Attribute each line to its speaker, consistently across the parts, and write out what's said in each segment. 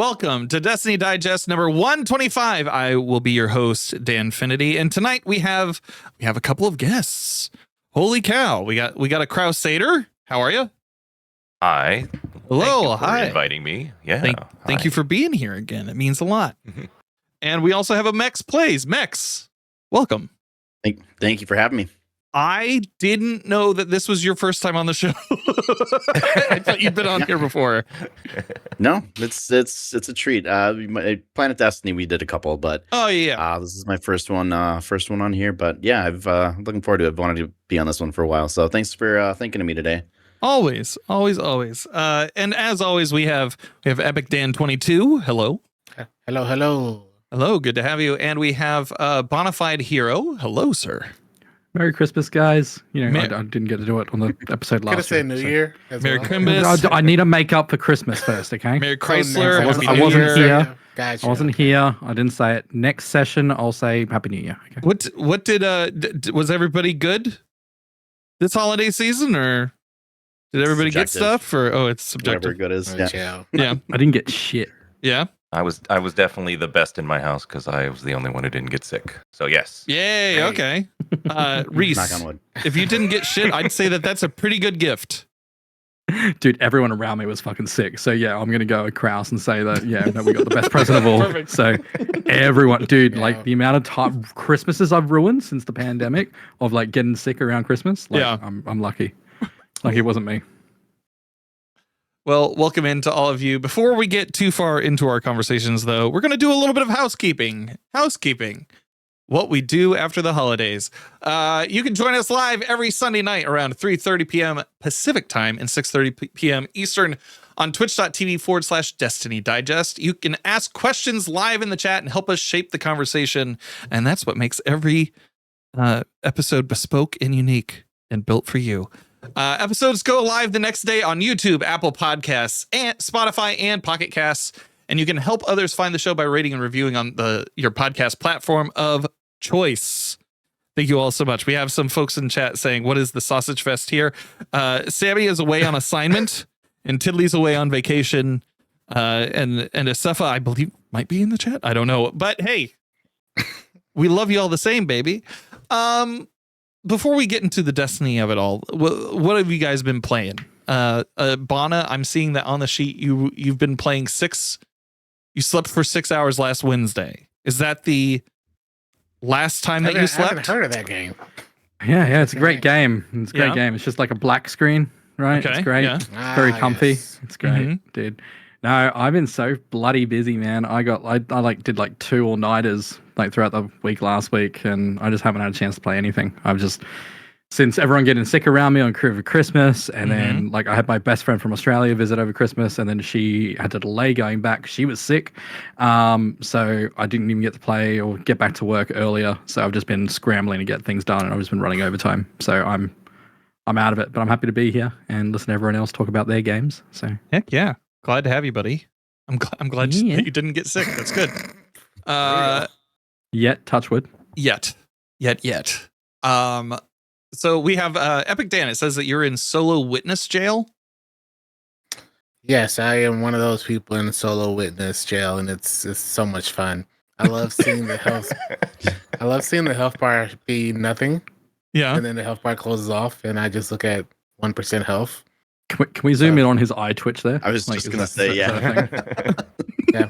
Speaker 1: welcome to Destiny Digest number 125. I will be your host, Dan Finity, and tonight we have a couple of guests. Holy cow, we got a Crusader. How are you?
Speaker 2: Hi.
Speaker 1: Hello,
Speaker 2: Thank you for inviting me. Yeah.
Speaker 1: Thank you for being here again. It means a lot. And we also have a Mex Plays. Mex, welcome.
Speaker 3: Thank you for having me.
Speaker 1: I didn't know that this was your first time on the show. I thought you'd been on here before.
Speaker 3: No, it's a treat. Planet Destiny, we did a couple, but this is my first one on here. But yeah, I'm looking forward to it. I've wanted to be on this one for a while, so thanks for thinking of me today.
Speaker 1: Always. And as always, we have Epic Dan 22. Hello. Hello. Good to have you. And we have Bonafide Hero. Hello, sir.
Speaker 4: Merry Christmas, guys. You know, I didn't get to do it on the episode last year.
Speaker 5: Could have said New Year.
Speaker 1: Merry Christmas.
Speaker 4: I need to make up for Christmas first, okay?
Speaker 1: Merry Chrysler.
Speaker 4: I wasn't here.
Speaker 5: Gotcha.
Speaker 4: I wasn't here. I didn't say it. Next session, I'll say Happy New Year. Okay?
Speaker 1: What did was everybody good this holiday season, or did everybody get stuff? Or it's subjective.
Speaker 3: Whatever good is. Yeah.
Speaker 4: I didn't get shit.
Speaker 1: Yeah.
Speaker 2: I was definitely the best in my house because I was the only one who didn't get sick. So yes.
Speaker 1: Yay. Okay. Reese,
Speaker 3: knock on wood.
Speaker 1: If you didn't get shit, I'd say that's a pretty good gift.
Speaker 4: Dude, everyone around me was fucking sick. So yeah, I'm gonna go with Kraus and say that we got the best present of all.
Speaker 1: Perfect.
Speaker 4: So everyone, dude, like the amount of time Christmases I've ruined since the pandemic of like getting sick around Christmas. I'm lucky. Like it wasn't me.
Speaker 1: Well, welcome into all of you. Before we get too far into our conversations, though, we're going to do a little bit of housekeeping. What we do after the holidays. You can join us live every Sunday night around 3:30 p.m. Pacific time and 6:30 p.m. Eastern on twitch.tv/Destiny Digest. You can ask questions live in the chat and help us shape the conversation. And that's what makes every episode bespoke and unique and built for you. Episodes go live the next day on YouTube, Apple Podcasts, and Spotify and Pocket Casts. And you can help others find the show by rating and reviewing on your podcast platform of choice. Thank you all so much. We have some folks in chat saying, what is the sausage fest here? Sammy is away on assignment and Tiddly's away on vacation. And Asefa, I believe, might be in the chat. I don't know. But hey, we love you all the same, baby. Before we get into the destiny of it all, what have you guys been playing? Bona, I'm seeing that on the sheet you've been playing 6. You slept for 6 hours last Wednesday. Is that the last time that you slept?
Speaker 5: I haven't heard of that game.
Speaker 4: Yeah, it's a great game. It's a great game. It's just like a black screen, right?
Speaker 1: Okay,
Speaker 4: it's great.
Speaker 1: yeah.
Speaker 4: It's very comfy.
Speaker 5: Yes.
Speaker 4: It's great, dude. No, I've been so bloody busy, man. I did like 2 all-nighters like throughout the week last week, and I just haven't had a chance to play anything. I've just, since everyone getting sick around me on Christmas, and then like I had my best friend from Australia visit over Christmas, and then she had to delay going back. She was sick, so I didn't even get to play or get back to work earlier. So I've just been scrambling to get things done, and I've just been running overtime. So I'm out of it, but I'm happy to be here and listen to everyone else talk about their games. So
Speaker 1: heck yeah. Glad to have you, buddy. I'm glad that you didn't get sick. That's good.
Speaker 4: Yet, touch wood.
Speaker 1: Yet. So we have Epic Dan. It says that you're in solo witness jail.
Speaker 5: Yes, I am one of those people in solo witness jail, and it's so much fun. I love seeing the health. I love seeing the health bar be nothing.
Speaker 1: Yeah.
Speaker 5: And then the health bar closes off, and I just look at 1% health.
Speaker 4: Can we zoom in on his eye twitch there?
Speaker 3: I was just gonna say,
Speaker 5: Yeah.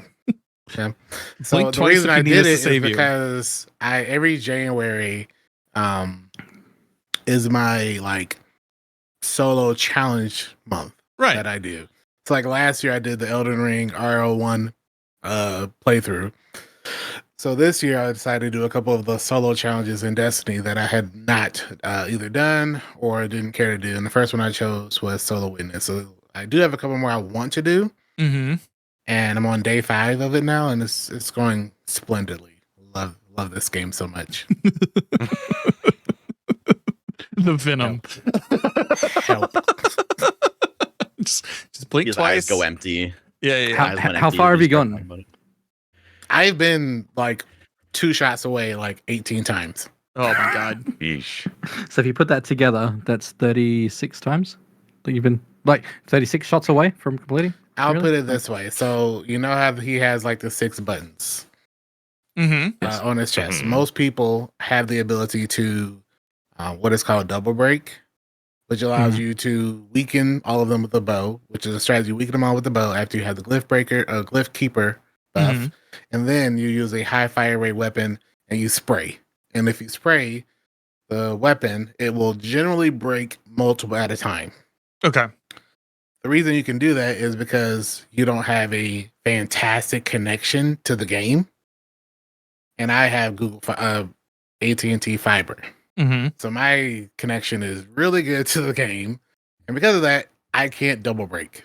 Speaker 5: So
Speaker 1: Blink
Speaker 5: the
Speaker 1: twice
Speaker 5: reason
Speaker 1: if
Speaker 5: I
Speaker 1: you need
Speaker 5: did
Speaker 1: us to
Speaker 5: it is
Speaker 1: save you.
Speaker 5: because every January is my like solo challenge month
Speaker 1: Right.
Speaker 5: that I do. So like last year I did the Elden Ring RO1 playthrough. So this year I decided to do a couple of the solo challenges in Destiny that I had not either done or didn't care to do. And the first one I chose was Solo Witness. So I do have a couple more I want to do.
Speaker 1: Mm-hmm.
Speaker 5: And I'm on day 5 of it now, and it's going splendidly. Love this game so much.
Speaker 1: The venom.
Speaker 5: Help.
Speaker 1: just blink
Speaker 3: his
Speaker 1: twice.
Speaker 3: eyes go empty.
Speaker 1: Yeah.
Speaker 4: How far have you gone?
Speaker 5: I've been like 2 shots away like 18 times.
Speaker 1: Oh my god.
Speaker 2: Yeesh.
Speaker 4: So if you put that together, that's 36 times that you've been like 36 shots away from completing.
Speaker 5: I'll put it this way. So you know how he has like the 6 buttons on his chest. Most people have the ability to what is called double break, which allows you to weaken all of them with a bow, which is a strategy. Weaken them all with the bow after you have the glyph keeper buff, and then you use a high fire rate weapon and you spray. And if you spray the weapon, it will generally break multiple at a time.
Speaker 1: Okay.
Speaker 5: The reason you can do that is because you don't have a fantastic connection to the game, and I have AT&T fiber. So my connection is really good to the game, and because of that, I can't double break.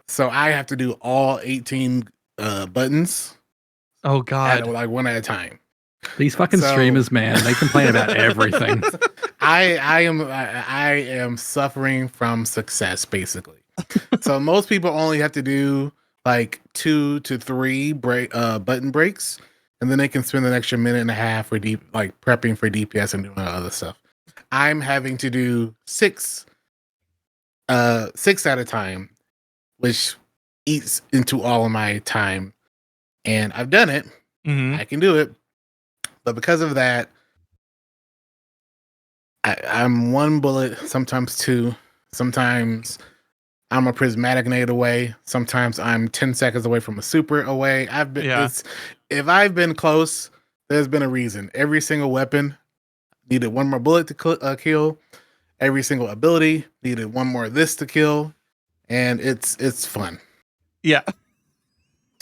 Speaker 5: So I have to do all 18 buttons.
Speaker 1: Oh God!
Speaker 5: Like one at a time.
Speaker 4: These fucking streamers, man, they complain about everything.
Speaker 5: I am suffering from success, basically. So most people only have to do like 2 to 3 button breaks, and then they can spend an extra minute and a half for prepping for DPS and doing other stuff. I'm having to do 6 at a time, which eats into all of my time. And I've done it. I can do it. But because of that, I'm 1 bullet, sometimes 2. Sometimes I'm a prismatic nade away. Sometimes I'm 10 seconds away from a super away. If I've been close, there's been a reason. Every single weapon needed 1 more bullet to kill. Every single ability needed 1 more of this to kill. And it's fun.
Speaker 1: Yeah.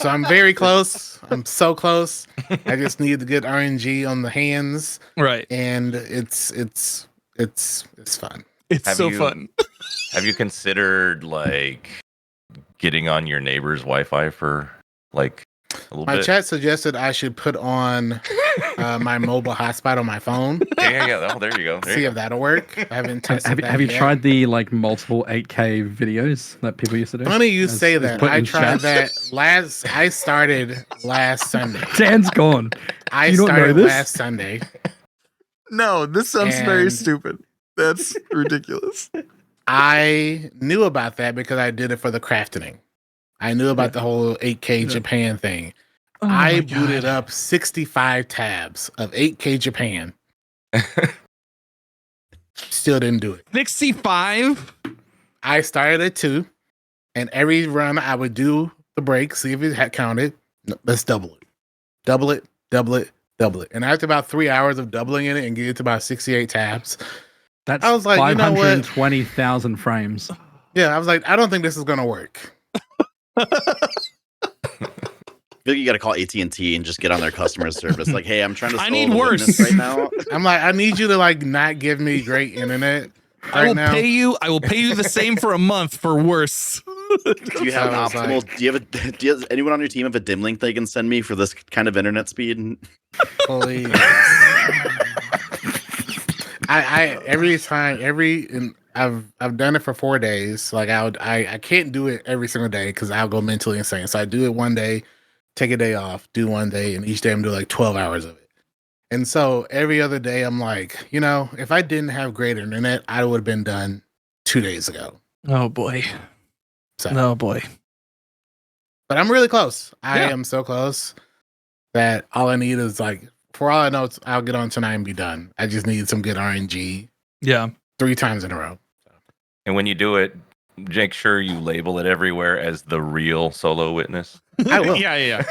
Speaker 5: So I'm very close. I'm so close. I just need to get RNG on the hands.
Speaker 1: Right.
Speaker 5: And it's fun.
Speaker 1: It's fun.
Speaker 2: Have you considered like getting on your neighbor's Wi-Fi for like a little bit?
Speaker 5: My chat suggested I should put on my mobile hotspot on my phone.
Speaker 2: Yeah. Oh, there you go.
Speaker 5: See if that'll work. I haven't tested that.
Speaker 4: Have you tried the like multiple 8K videos that people used to do?
Speaker 5: Funny you say that. I tried that I started last Sunday.
Speaker 4: Dan's gone.
Speaker 5: I started last Sunday.
Speaker 1: No, this sounds very stupid. That's ridiculous.
Speaker 5: I knew about that because I did it for the crafting. I knew about the whole 8K Japan thing.
Speaker 1: Oh
Speaker 5: I booted up 65 tabs of 8K Japan. Still didn't do it.
Speaker 1: 65?
Speaker 5: I started at 2, and every run I would do the break, see if it had counted. No, let's double it. Double it, double it, double it. And after about 3 hours of doubling it and getting to about 68 tabs,
Speaker 4: that's
Speaker 5: I was like,
Speaker 4: 520,000 frames.
Speaker 5: Yeah, I was like, I don't think this is going to work.
Speaker 3: I feel like you got to call AT&T and just get on their customer service. Like, hey, I'm trying to.
Speaker 1: I need worse
Speaker 3: right now.
Speaker 5: I'm like, I need you to like not give me great internet.
Speaker 1: I will pay you. I will pay you the same for a month for worse.
Speaker 3: Do you have an optimal? Do you have anyone on your team have a dim link they can send me for this kind of internet speed?
Speaker 5: Please. I've done it for 4 days. Like I can't do it every single day because I'll go mentally insane. So I do it one day, take a day off, do one day, and each day I'm doing like 12 hours of it. And so every other day I'm like, if I didn't have great internet, I would have been done 2 days ago.
Speaker 1: Oh boy.
Speaker 5: So,
Speaker 1: oh boy.
Speaker 5: But I'm really close. I am so close that all I need is like, for all I know, I'll get on tonight and be done. I just need some good RNG.
Speaker 1: Yeah.
Speaker 5: 3 times in a row.
Speaker 2: And when you do it, make sure you label it everywhere as the real solo witness.
Speaker 5: I will.
Speaker 1: Yeah.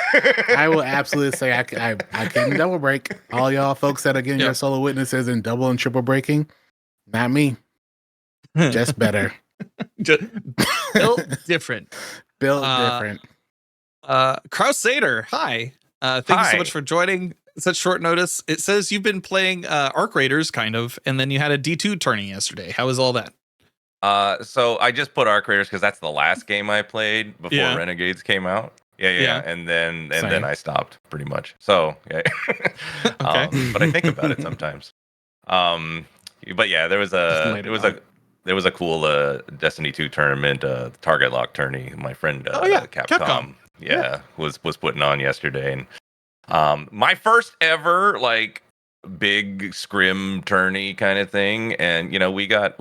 Speaker 5: I will absolutely say I can double break. All y'all folks that are getting your solo witnesses and double and triple breaking, not me. Just better.
Speaker 1: Built different.
Speaker 5: Built different.
Speaker 1: Crusader, hi. Thank you so much for joining such short notice. It says you've been playing Arc Raiders, kind of, and then you had a D2 tourney yesterday. How was all that?
Speaker 2: So I just put Arc Raiders because that's the last game I played before Renegades came out. Yeah. And then I stopped pretty much. So yeah.
Speaker 1: Okay.
Speaker 2: But I think about it sometimes. But yeah, there was a cool Destiny 2 tournament, Target Lock tourney. My friend Capcom. Was putting on yesterday, and my first ever like big scrim tourney kind of thing, and we got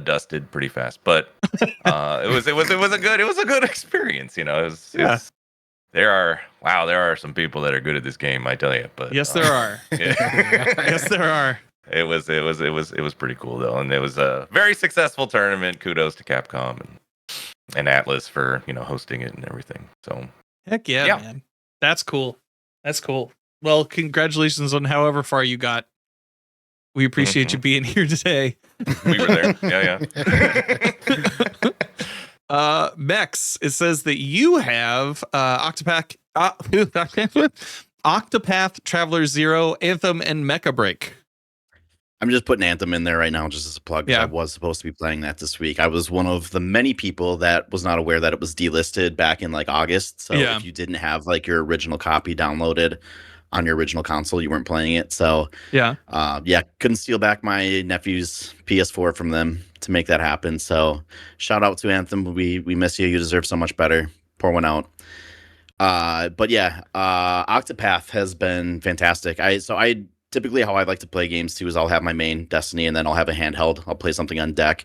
Speaker 2: dusted pretty fast, but it was a good experience. There are some people that are good at this game, I tell you. But
Speaker 1: yes, there are.
Speaker 2: Yeah.
Speaker 1: Yes, there are.
Speaker 2: It was pretty cool though, and it was a very successful tournament. Kudos to Capcom and Atlas for hosting it and everything. So
Speaker 1: heck yeah, man, that's cool. That's cool. Well, congratulations on however far you got. We appreciate you being here today.
Speaker 2: We were there. Yeah.
Speaker 1: Mex, it says that you have Octopath Traveler 0, Anthem, and Mecha Break.
Speaker 3: I'm just putting Anthem in there right now just as a plug.
Speaker 1: Yeah.
Speaker 3: I was supposed to be playing that this week. I was one of the many people that was not aware that it was delisted back in August. So if you didn't have your original copy downloaded on your original console, you weren't playing it. So couldn't steal back my nephew's PS4 from them to make that happen. So shout out to Anthem. We miss you. You deserve so much better. Pour one out. Octopath has been fantastic. I typically how I like to play games too is I'll have my main Destiny and then I'll have a handheld. I'll play something on deck,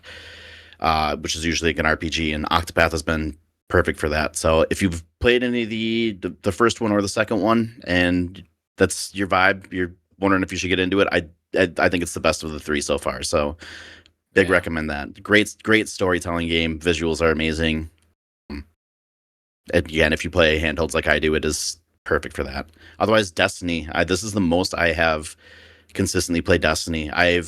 Speaker 3: which is usually an RPG, and Octopath has been perfect for that. So if you've played any of the first one or the second one and that's your vibe, you're wondering if you should get into it, I think it's the best of the three so far. So recommend that. Great storytelling game. Visuals are amazing. And again, if you play handhelds like I do, it is perfect for that. Otherwise, Destiny. This is the most I have consistently played Destiny. I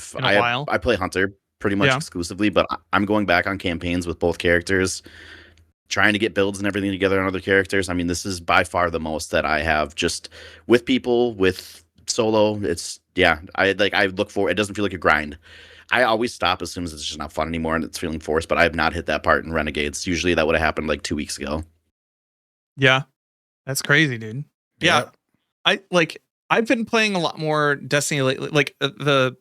Speaker 3: play Hunter pretty much exclusively, but I'm going back on campaigns with both characters, trying to get builds and everything together on other characters. I mean, this is by far the most that I have just with people, with solo. It's I look for it. Doesn't feel like a grind. I always stop as soon as it's just not fun anymore and it's feeling forced, but I have not hit that part in Renegades. Usually that would have happened 2 weeks ago.
Speaker 1: Yeah. That's crazy, dude. Yeah. I've been playing a lot more Destiny lately. I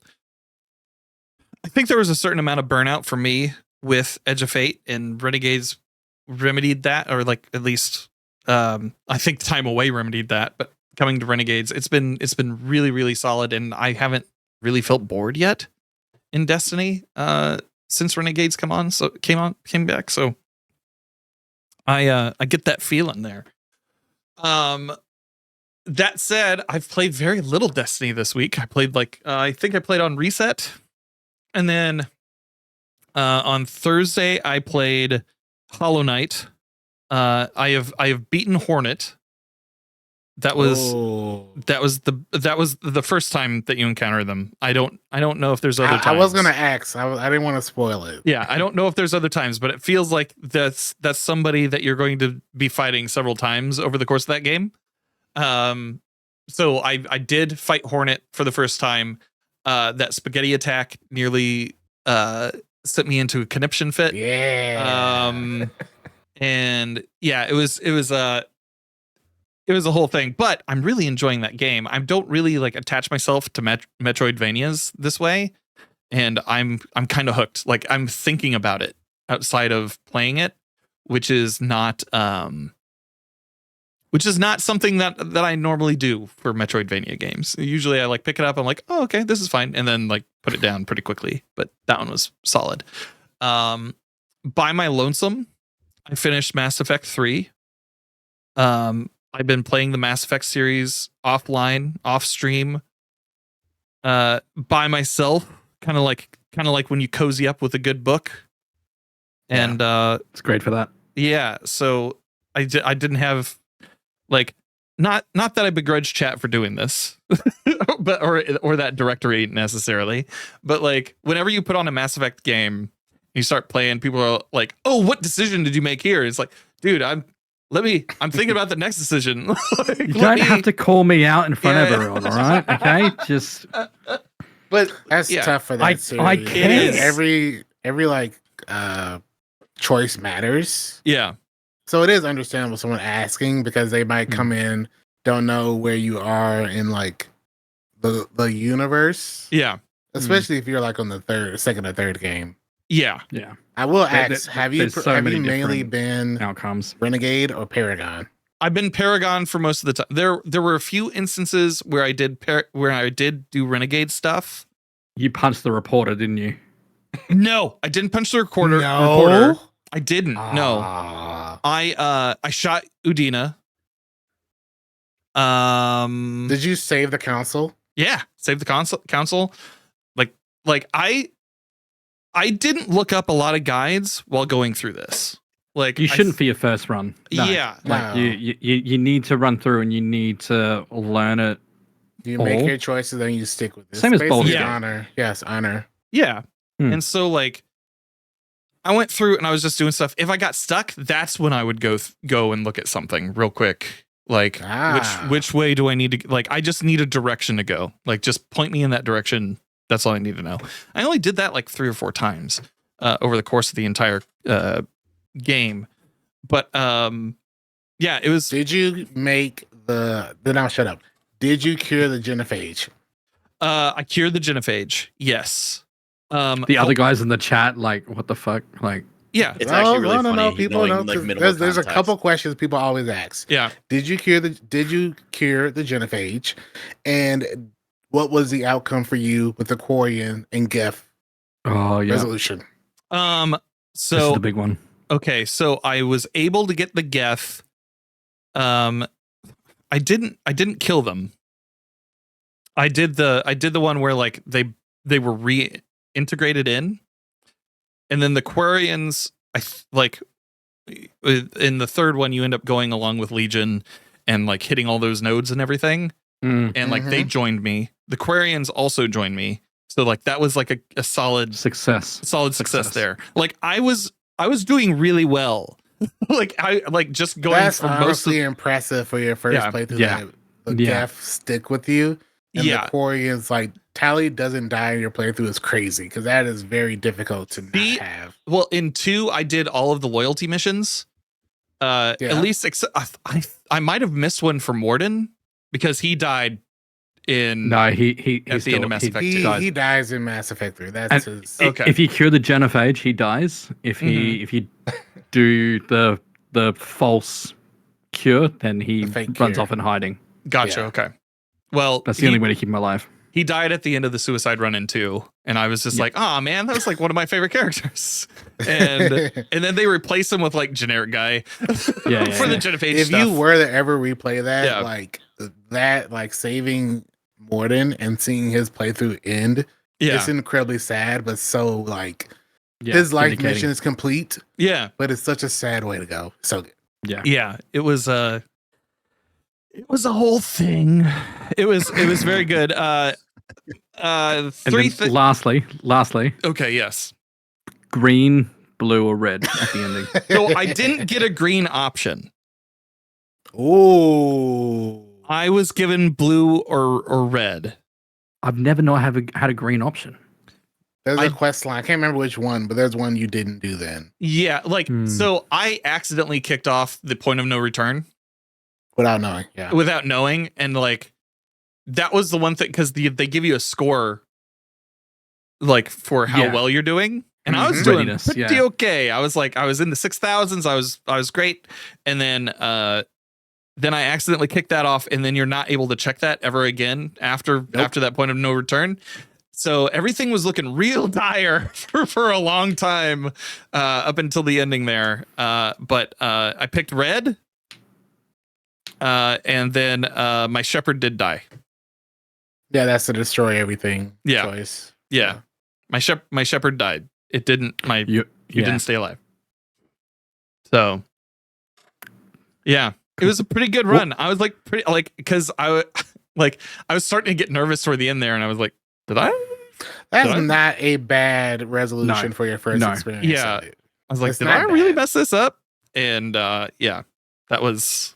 Speaker 1: think there was a certain amount of burnout for me with Edge of Fate, and Renegades remedied that, or at least I think Time Away remedied that. But coming to Renegades, it's been really, really solid, and I haven't really felt bored yet in Destiny since Renegades came back. So I get that feeling there. That said, I've played very little Destiny this week. I played I think I played on Reset, and then on Thursday I played Hollow Knight. I have beaten Hornet. That was the first time that you encounter them. I don't know if there's other times.
Speaker 5: I was gonna ask. I didn't want to spoil it.
Speaker 1: Yeah, I don't know if there's other times, but it feels like that's somebody that you're going to be fighting several times over the course of that game. So I did fight Hornet for the first time. That spaghetti attack nearly sent me into a conniption fit.
Speaker 5: Yeah.
Speaker 1: And yeah, it was a whole thing, but I'm really enjoying that game. I don't really attach myself to Metroidvanias this way, and I'm kind of hooked. I'm thinking about it outside of playing it, which is not something that I normally do for Metroidvania games. Usually I pick it up, I'm like, oh, okay, this is fine, and then put it down pretty quickly. But that one was solid. By my lonesome, I finished Mass Effect 3. I've been playing the Mass Effect series offline, off stream, by myself, kind of like when you cozy up with a good book. And
Speaker 4: it's great for that.
Speaker 1: Yeah, so I didn't have not that I begrudge chat for doing this, but or that directory necessarily, but whenever you put on a Mass Effect game, you start playing, people are like, "Oh, what decision did you make here?" It's like, dude, I'm thinking about the next decision.
Speaker 4: You don't have to call me out in front of everyone, all right? Okay, just.
Speaker 5: But that's tough for that series.
Speaker 4: I can.
Speaker 5: Every choice matters.
Speaker 1: Yeah.
Speaker 5: So it is understandable someone asking, because they might come in, don't know where you are in the universe.
Speaker 1: Yeah.
Speaker 5: Especially if you're on the second or third game.
Speaker 1: Yeah.
Speaker 4: Yeah.
Speaker 5: I will ask, have you
Speaker 4: so
Speaker 5: mainly been
Speaker 4: outcomes?
Speaker 5: Renegade or Paragon?
Speaker 1: I've been Paragon for most of the time. There were a few instances where I did do Renegade stuff.
Speaker 4: You punched the reporter, didn't you?
Speaker 1: No, I didn't punch the reporter. I didn't. No. I shot Udina.
Speaker 5: Did you save the council?
Speaker 1: Yeah, save the council. Like I didn't look up a lot of guides while going through this. Like
Speaker 4: you shouldn't for your first run. No.
Speaker 1: Yeah,
Speaker 4: like you need to run through and you need to learn it.
Speaker 5: You make your choices, then you stick with it.
Speaker 4: Same as Baldur's Gate.
Speaker 5: Honor. Yes, honor.
Speaker 1: Yeah, and so like I went through and I was just doing stuff. If I got stuck, that's when I would go and look at something real quick. Like which way do I need to? Like I just need a direction to go. Like just point me in that direction. That's all I need to know. I only did that like 3 or 4 times over the course of the entire game. But yeah, it was.
Speaker 5: Did you make the? Now shut up. Did you cure the genophage?
Speaker 1: I cured the genophage. Yes.
Speaker 4: The other guys in the chat, like, what the fuck? Like,
Speaker 3: yeah, it's actually really funny.
Speaker 5: No, people know. Like, there's a couple questions people always ask.
Speaker 1: Yeah.
Speaker 5: Did you cure the genophage? And what was the outcome for you with the Quarian and Geth resolution?
Speaker 1: So
Speaker 4: this is the big one.
Speaker 1: Okay, so I was able to get the Geth. I didn't kill them. I did the one where like they were reintegrated in, and then the Quarians. In the third one, you end up going along with Legion and like hitting all those nodes and everything, and like they joined me. The Quarians also joined me, so like that was like a solid
Speaker 4: success.
Speaker 1: Solid success there. Like I was doing really well. Like I like just going.
Speaker 5: That's honestly impressive for your first playthrough.
Speaker 1: Yeah,
Speaker 5: the Geth stick with you. And the Quarians, like, Tally doesn't die in your playthrough is crazy because that is very difficult to not have.
Speaker 1: Well, in 2, I did all of the loyalty missions. At least I might have missed one for Morden because he died in.
Speaker 4: No, he
Speaker 1: at the end of Mass Effect 2.
Speaker 5: He dies in Mass Effect 3. That's his.
Speaker 1: Okay.
Speaker 4: If you cure the genophage, he dies. If you do the false cure, then he runs off in hiding.
Speaker 1: Gotcha.
Speaker 5: Yeah.
Speaker 1: Okay. Well,
Speaker 4: that's the only way to keep him alive.
Speaker 1: He died at the end of the Suicide Run in 2, and I was just like, "Oh man, that was like one of my favorite characters." And then they replaced him with like generic guy for the genophage
Speaker 5: If
Speaker 1: stuff.
Speaker 5: you were to ever replay that, like saving Morden and seeing his playthrough end, it's incredibly sad, but so like his life mission is complete.
Speaker 1: Yeah,
Speaker 5: but it's such a sad way to go. So good.
Speaker 1: Yeah. It was a whole thing. It was very good.
Speaker 4: Lastly.
Speaker 1: Okay, yes.
Speaker 4: Green, blue, or red at the ending.
Speaker 1: So I didn't get a green option.
Speaker 5: Oh.
Speaker 1: I was given blue or red.
Speaker 4: I've never had a green option.
Speaker 5: There's a quest line. I can't remember which one, but there's one you didn't do then.
Speaker 1: Yeah, like so I accidentally kicked off the point of no return.
Speaker 5: Without knowing,
Speaker 1: Without knowing, and like that was the one thing because they give you a score, like for how well you're doing, and I was doing pretty okay. I was in the 6,000s. I was great, and then I accidentally kicked that off, and then you're not able to check that ever again after that point of no return. So everything was looking real dire for a long time up until the ending there. But I picked red. And then my shepherd did die.
Speaker 5: Yeah, that's the destroy everything choice.
Speaker 1: Yeah. My shepherd died. It didn't you didn't stay alive. So yeah, it was a pretty good run. I was like because I was starting to get nervous toward the end there, and I was like,
Speaker 5: That's not a bad resolution for your first experience.
Speaker 1: Yeah. I was like, did I really mess this up? And that was.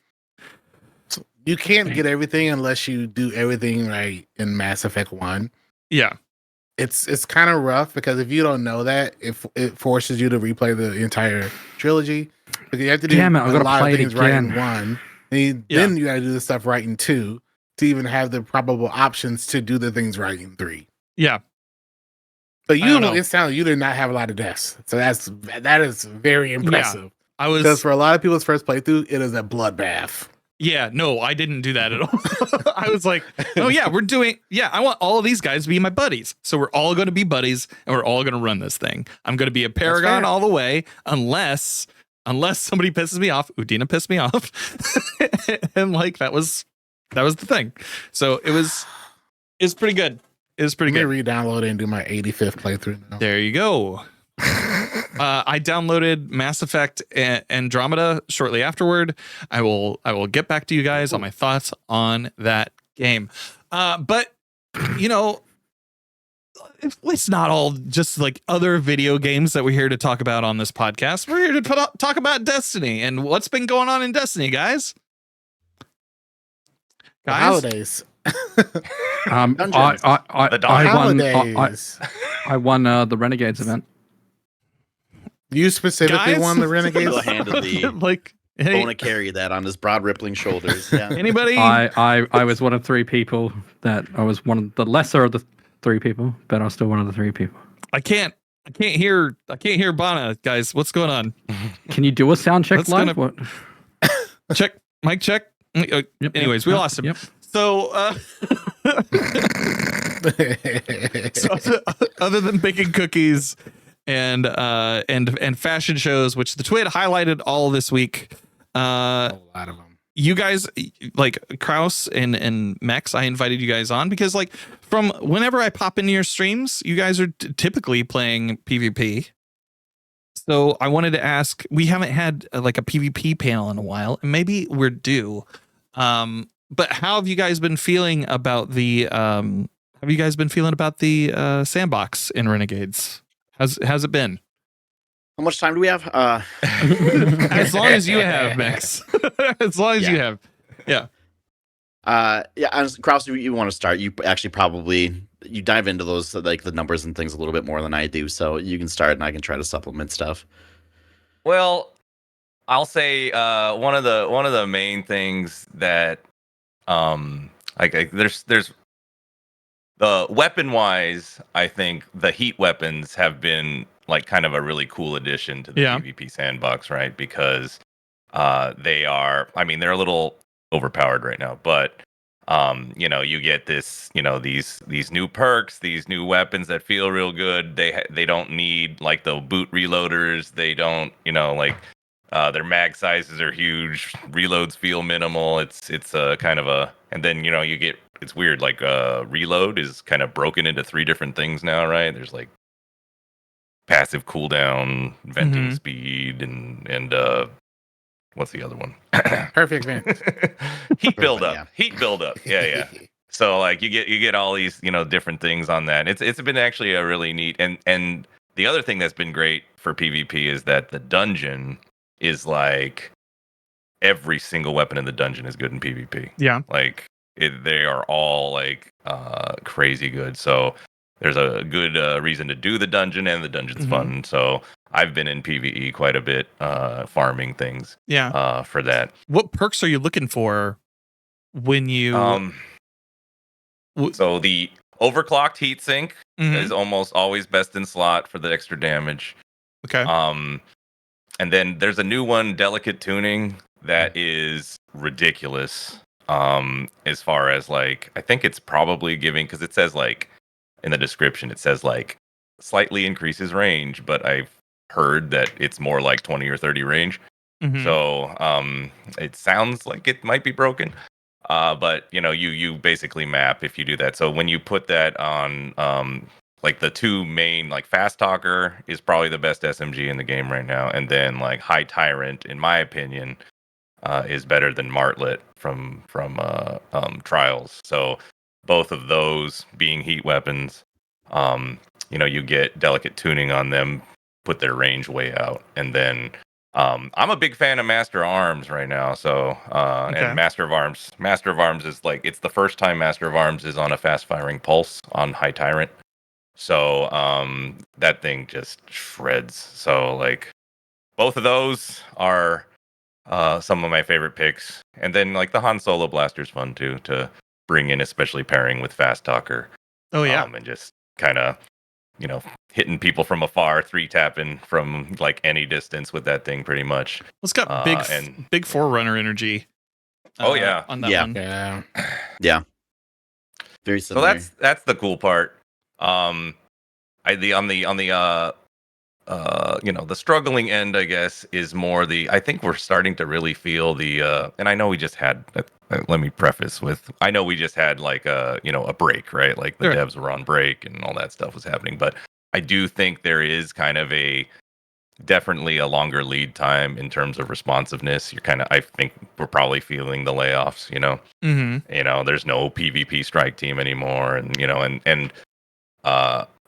Speaker 5: You can't get everything unless you do everything right in Mass Effect 1.
Speaker 1: Yeah.
Speaker 5: It's kind of rough because if you don't know that, it forces you to replay the entire trilogy. Because you have to do a lot of things right in 1. And then you got to do the stuff right in 2 to even have the probable options to do the things right in 3.
Speaker 1: Yeah.
Speaker 5: But it sounds like you did not have a lot of deaths. So that is very impressive.
Speaker 1: Yeah.
Speaker 5: Because for a lot of people's first playthrough, it is a bloodbath.
Speaker 1: Yeah, no, I didn't do that at all. I was like, oh yeah, I want all of these guys to be my buddies. So we're all going to be buddies and we're all going to run this thing. I'm going to be a Paragon all the way unless somebody pisses me off. Udina pissed me off. And like, that was the thing. So it was pretty good. It was pretty good.
Speaker 5: Let me re-download it and do my 85th playthrough now.
Speaker 1: There you go. I downloaded Mass Effect Andromeda shortly afterward. I will get back to you guys on my thoughts on that game. But you know, it's not all just like other video games that we're here to talk about on this podcast. We're here to talk about Destiny and what's been going on in Destiny, guys.
Speaker 5: The holidays.
Speaker 4: I won the Renegades event.
Speaker 5: You specifically won the Renegades.
Speaker 3: Handedly,
Speaker 1: like, hey,
Speaker 3: Bona carried that on his broad, rippling shoulders. Yeah.
Speaker 1: Anybody?
Speaker 4: I was one of 3 people that I was one of the lesser of the 3 people, but I was still one of the 3 people.
Speaker 1: I can't hear Bona, guys. What's going on?
Speaker 4: Can you do a sound check live? What?
Speaker 1: Check, mic check. Anyways, we lost him.
Speaker 4: Yep.
Speaker 1: So, so other than baking cookies and fashion shows, which the Twit highlighted all this week,
Speaker 5: a lot of them.
Speaker 1: You guys, like Kraus and Mex, I invited you guys on because, like, from whenever I pop into your streams, you guys are typically playing PvP. So I wanted to ask, we haven't had like a PvP panel in a while, and maybe we're due. But how have you guys been feeling about the sandbox in Renegades? How's it been?
Speaker 3: How much time do we have?
Speaker 1: As long as you have, Max. As long as you have. Yeah.
Speaker 3: Kraus, you want to start? You actually probably dive into those, like the numbers and things a little bit more than I do, so you can start and I can try to supplement stuff.
Speaker 2: Well, I'll say one of the main things that there's the weapon wise, I think the heat weapons have been like kind of a really cool addition to the PvP sandbox, right? Because they're a little overpowered right now, but you get this, these new perks, these new weapons that feel real good. They don't need like the boot reloaders. They don't, their mag sizes are huge. Reloads feel minimal. It's kind of a, and then you get, it's weird. Like reload is kind of broken into 3 different things now, right? There's like passive cooldown, venting speed, and what's the other one?
Speaker 5: Perfect vent.
Speaker 2: Heat buildup. Yeah. Heat buildup. Yeah. So like you get all these different things on that. It's been actually a really neat, and the other thing that's been great for PvP is that the dungeon is like every single weapon in the dungeon is good in PvP.
Speaker 1: Yeah.
Speaker 2: Like they are all like crazy good. So there's a good reason to do the dungeon, and the dungeon's fun. So I've been in PvE quite a bit, farming things.
Speaker 1: Yeah.
Speaker 2: For that.
Speaker 1: What perks are you looking for when you?
Speaker 2: So the overclocked heatsink is almost always best in slot for the extra damage.
Speaker 1: Okay.
Speaker 2: And then there's a new one, delicate tuning, that is ridiculous. As far as like, I think it's probably giving, because it says like in the description, it says like slightly increases range, but I've heard that it's more like 20 or 30 range. So it sounds like it might be broken. But you basically map if you do that. So when you put that on, like the 2 main, like Fast Talker is probably the best SMG in the game right now, and then like High Tyrant, in my opinion, is better than Martlet from Trials. So both of those being heat weapons, you get delicate tuning on them, put their range way out, and then I'm a big fan of Master Arms right now. So and Master of Arms is like, it's the first time Master of Arms is on a fast firing pulse on High Tyrant. So that thing just shreds. So like both of those are some of my favorite picks. And then like the Han Solo blaster's fun too, to bring in, especially pairing with Fast Talker.
Speaker 1: Oh yeah.
Speaker 2: And just kind of hitting people from afar, 3-tapping from like any distance with that thing pretty much.
Speaker 1: It's got big Forerunner energy.
Speaker 2: Oh yeah,
Speaker 1: on that one.
Speaker 3: Yeah. Very similar.
Speaker 2: So that's the cool part. On the the struggling end, I guess, is more I think we're starting to really feel and I know we just had, let me preface with, I know we just had like a break, right? Like the devs were on break and all that stuff was happening. But I do think there is kind of definitely a longer lead time in terms of responsiveness. I think we're probably feeling the layoffs, there's no PvP strike team anymore. And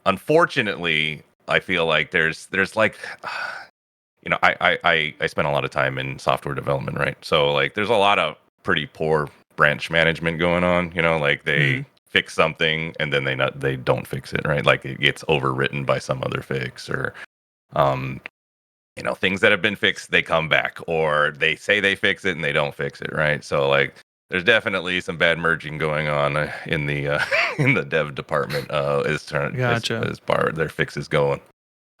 Speaker 2: unfortunately, I feel like there's like, I spent a lot of time in software development, right? So like there's a lot of pretty poor branch management going on, like they fix something and then they don't fix it, right? Like it gets overwritten by some other fix, or things that have been fixed, they come back, or they say they fix it and they don't fix it, right? So like there's definitely some bad merging going on in the in the dev department as far as their fixes going.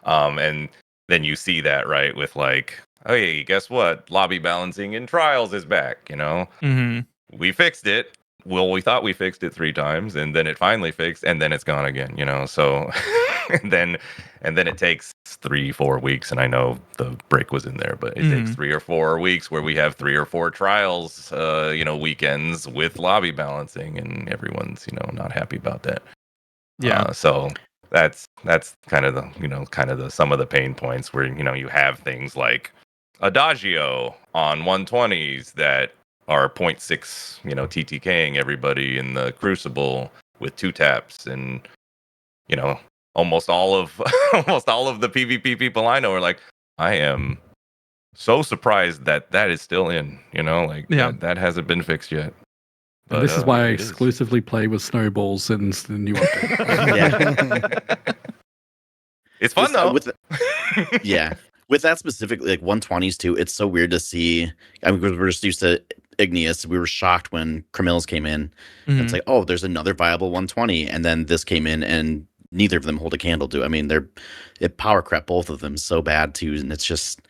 Speaker 2: And then you see that, right, with like, oh hey, guess what? Lobby balancing in trials is back, We fixed it. Well, we thought we fixed it 3 times, and then it finally fixed, and then it's gone again, So and then it takes 3-4 weeks, and I know the break was in there, but it takes 3 or 4 weeks where we have 3 or 4 trials, weekends with lobby balancing, and everyone's not happy about that.
Speaker 1: Yeah.
Speaker 2: So that's kind of the some of the pain points where you have things like Adagio on 120s that are 0.6 TTKing everybody in the Crucible with 2 taps, and almost all of the PvP people I know are like, I am so surprised that is still in, that hasn't been fixed yet.
Speaker 4: But this is why I exclusively play with snowballs and the new
Speaker 3: update.
Speaker 2: It's fun though.
Speaker 3: With that specifically, like 120s too, it's so weird to see. I mean, we're just used to Igneous. We were shocked when Camille's came in. It's like, oh, there's another viable 120, and then this came in, and neither of them hold a candle to. I mean, it power crept both of them so bad too, and it's just,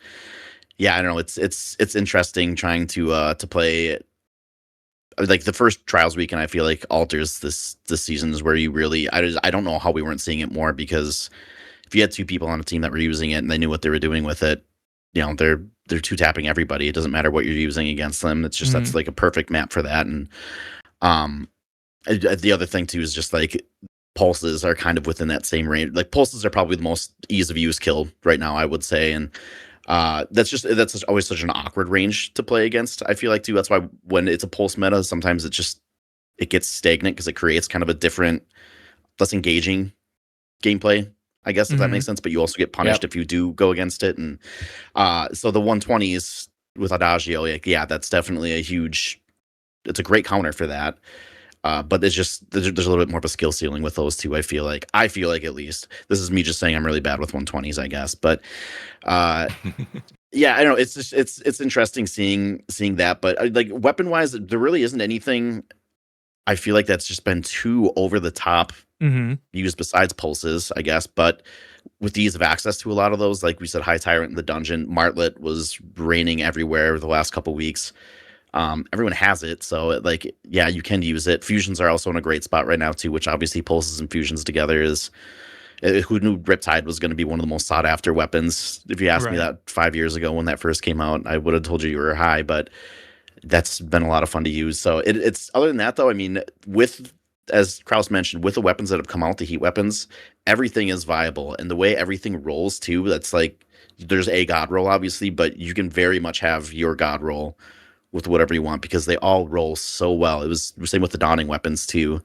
Speaker 3: I don't know. It's interesting trying to play. Like the first trials weekend, I feel like alters this season is where you really, I don't know how we weren't seeing it more, because if you had 2 people on a team that were using it and they knew what they were doing with it, they're 2-tapping everybody. It doesn't matter what you're using against them. It's just that's like a perfect map for that. And the other thing too is just like pulses are kind of within that same range. Like pulses are probably the most ease of use kill right now, I would say, and that's always such an awkward range to play against. I feel like too. That's why when it's a pulse meta, sometimes it gets stagnant because it creates kind of a different, less engaging gameplay, I guess, if that makes sense. But you also get punished if you do go against it. And so the 120s with Adagio, that's definitely it's a great counter for that. But it's just there's a little bit more of a skill ceiling with those two. I feel like at least, this is me just saying I'm really bad with 120s, I guess. But I don't know. It's just it's interesting seeing that. But like weapon wise, there really isn't anything. I feel like that's just been too over the top used besides pulses, I guess. But with the ease of access to a lot of those, like we said, High Tyrant in the dungeon, Martlet was raining everywhere the last couple weeks. Everyone has it, so you can use it. Fusions are also in a great spot right now too, which obviously pulses and fusions together is. Who knew Riptide was going to be one of the most sought after weapons? If you asked me that 5 years ago when that first came out, I would have told you were high, but that's been a lot of fun to use. So it's other than that though, I mean, as Kraus mentioned, with the weapons that have come out, the heat weapons, everything is viable, and the way everything rolls too, that's like there's a god roll obviously, but you can very much have your god roll with whatever you want because they all roll so well. It was the same with the dawning weapons too.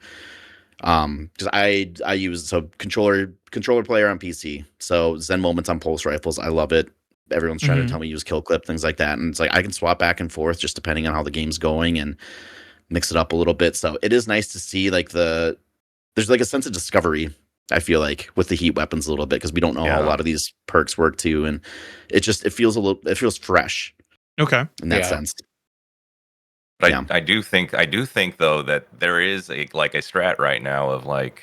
Speaker 3: Because I use controller player on PC, so Zen Moments on pulse rifles, I love it. Everyone's trying to tell me use kill clip, things like that, and it's like I can swap back and forth just depending on how the game's going and mix it up a little bit. So it is nice to see there's like a sense of discovery, I feel like, with the heat weapons a little bit, because we don't know how a lot of these perks work too, and it feels fresh.
Speaker 1: Okay.
Speaker 3: In that sense.
Speaker 2: But I do think though that there is a strat right now of like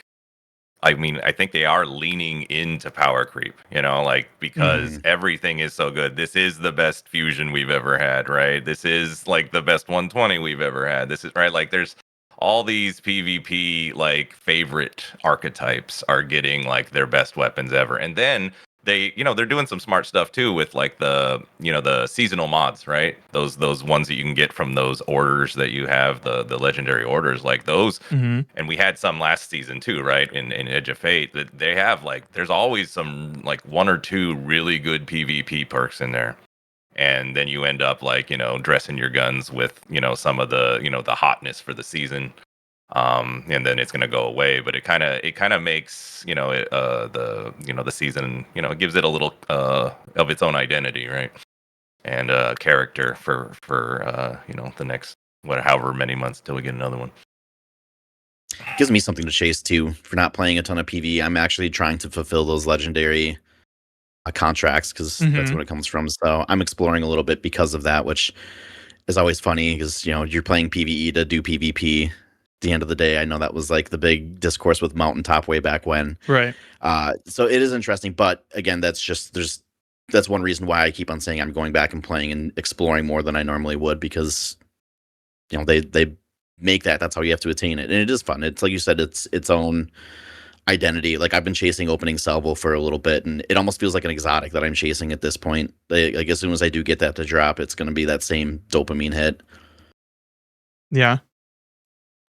Speaker 2: I mean, I think they are leaning into power creep, like because everything is so good. This is the best fusion we've ever had, right? This is like the best 120 we've ever had. This is right. Like there's all these PvP like favorite archetypes are getting like their best weapons ever. And then they're doing some smart stuff too with like the seasonal mods, right? Those ones that you can get from those orders that you have, the legendary orders, like those. And we had some last season too, right? In Edge of Fate, that they have like there's always some like one or two really good PvP perks in there. And then you end up like, dressing your guns with, some of the, the hotness for the season. And then it's going to go away, but it kind of makes, the season, it gives it a little, of its own identity. Right. And, character for, the next, however many months till we get another one.
Speaker 3: Gives me something to chase too for not playing a ton of PvE. I'm actually trying to fulfill those legendary contracts because that's what it comes from. So I'm exploring a little bit because of that, which is always funny because you're playing PvE to do PvP. At the end of the day, I know that was like the big discourse with Mountaintop way back when.
Speaker 1: Right.
Speaker 3: So it is interesting, but again, that's one reason why I keep on saying I'm going back and playing and exploring more than I normally would because they make that's how you have to attain it, and it is fun. It's like you said, it's its own identity. Like I've been chasing opening salvo for a little bit, and it almost feels like an exotic that I'm chasing at this point. Like as soon as I do get that to drop, it's going to be that same dopamine hit.
Speaker 1: Yeah.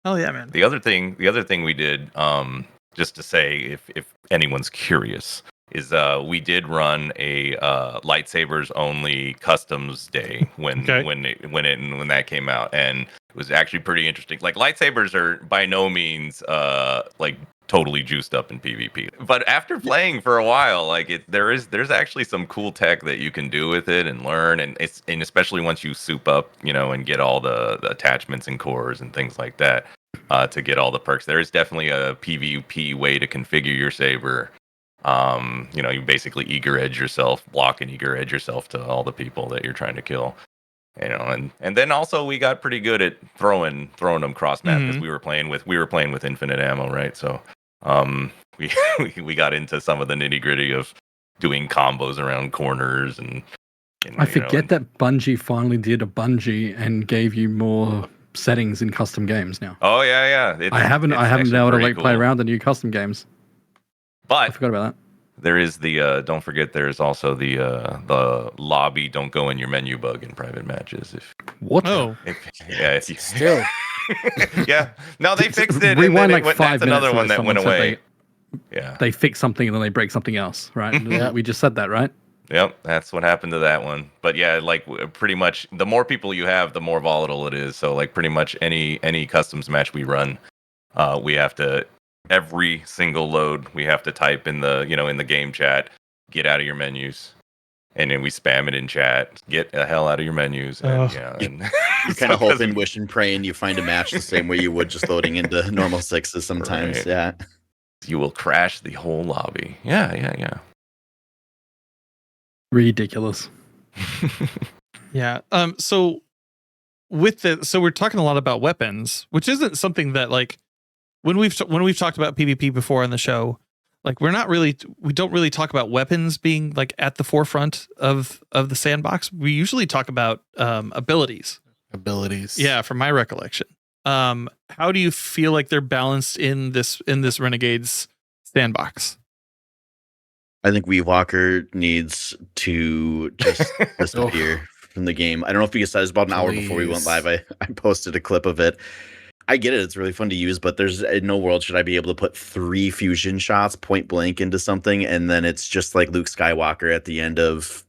Speaker 1: Oh yeah, man.
Speaker 2: The other thing we did, just to say, if anyone's curious, is we did run a lightsabers only customs day when that came out, and it was actually pretty interesting. Like lightsabers are by no means like totally juiced up in PvP, but after playing for a while, like there's actually some cool tech that you can do with it and learn, and especially once you soup up, and get all the attachments and cores and things like that to get all the perks. There is definitely a PvP way to configure your saber. You basically eager edge yourself, block and eager edge yourself to all the people that you're trying to kill. And then also we got pretty good at throwing them cross map because we were playing with infinite ammo, right? So we got into some of the nitty gritty of doing combos around corners and
Speaker 4: I forget that Bungie finally did a Bungie and gave you more settings in custom games now.
Speaker 2: Oh yeah.
Speaker 4: I haven't been able to play around the new custom games.
Speaker 2: But
Speaker 4: I forgot about that.
Speaker 2: There is the don't forget. There's also the lobby don't go in your menu bug in private matches.
Speaker 5: Still.
Speaker 2: Yeah. No, they fixed it.
Speaker 4: Rewind like 5
Speaker 2: that's
Speaker 4: minutes.
Speaker 2: Another one that went away.
Speaker 4: They fix something and then they break something else, right?
Speaker 5: Yeah.
Speaker 4: We just said that, right?
Speaker 2: Yep, that's what happened to that one. But yeah, like pretty much the more people you have, the more volatile it is. So like pretty much any customs match we run, we have to. Every single load we have to type in the in the game chat, get out of your menus, and then we spam it in chat, get the hell out of your menus. And,
Speaker 3: you're kind of hoping, wishing, praying you find a match the same way you would just loading into normal sixes sometimes. Right. Yeah,
Speaker 2: you will crash the whole lobby. Yeah.
Speaker 4: Ridiculous.
Speaker 1: Yeah. So we're talking a lot about weapons, which isn't something that like. When we've talked about PvP before on the show, like we don't really talk about weapons being like at the forefront of the sandbox. We usually talk about abilities. Yeah, from my recollection. How do you feel like they're balanced in this Renegades Sandbox?
Speaker 3: I think Weave Walker needs to just disappear from the game. I don't know if you guys said it was about an hour before we went live. I posted a clip of it. I get it. It's really fun to use, but there's in no world should I be able to put 3 fusion shots point blank into something. And then it's just like Luke Skywalker at the end of,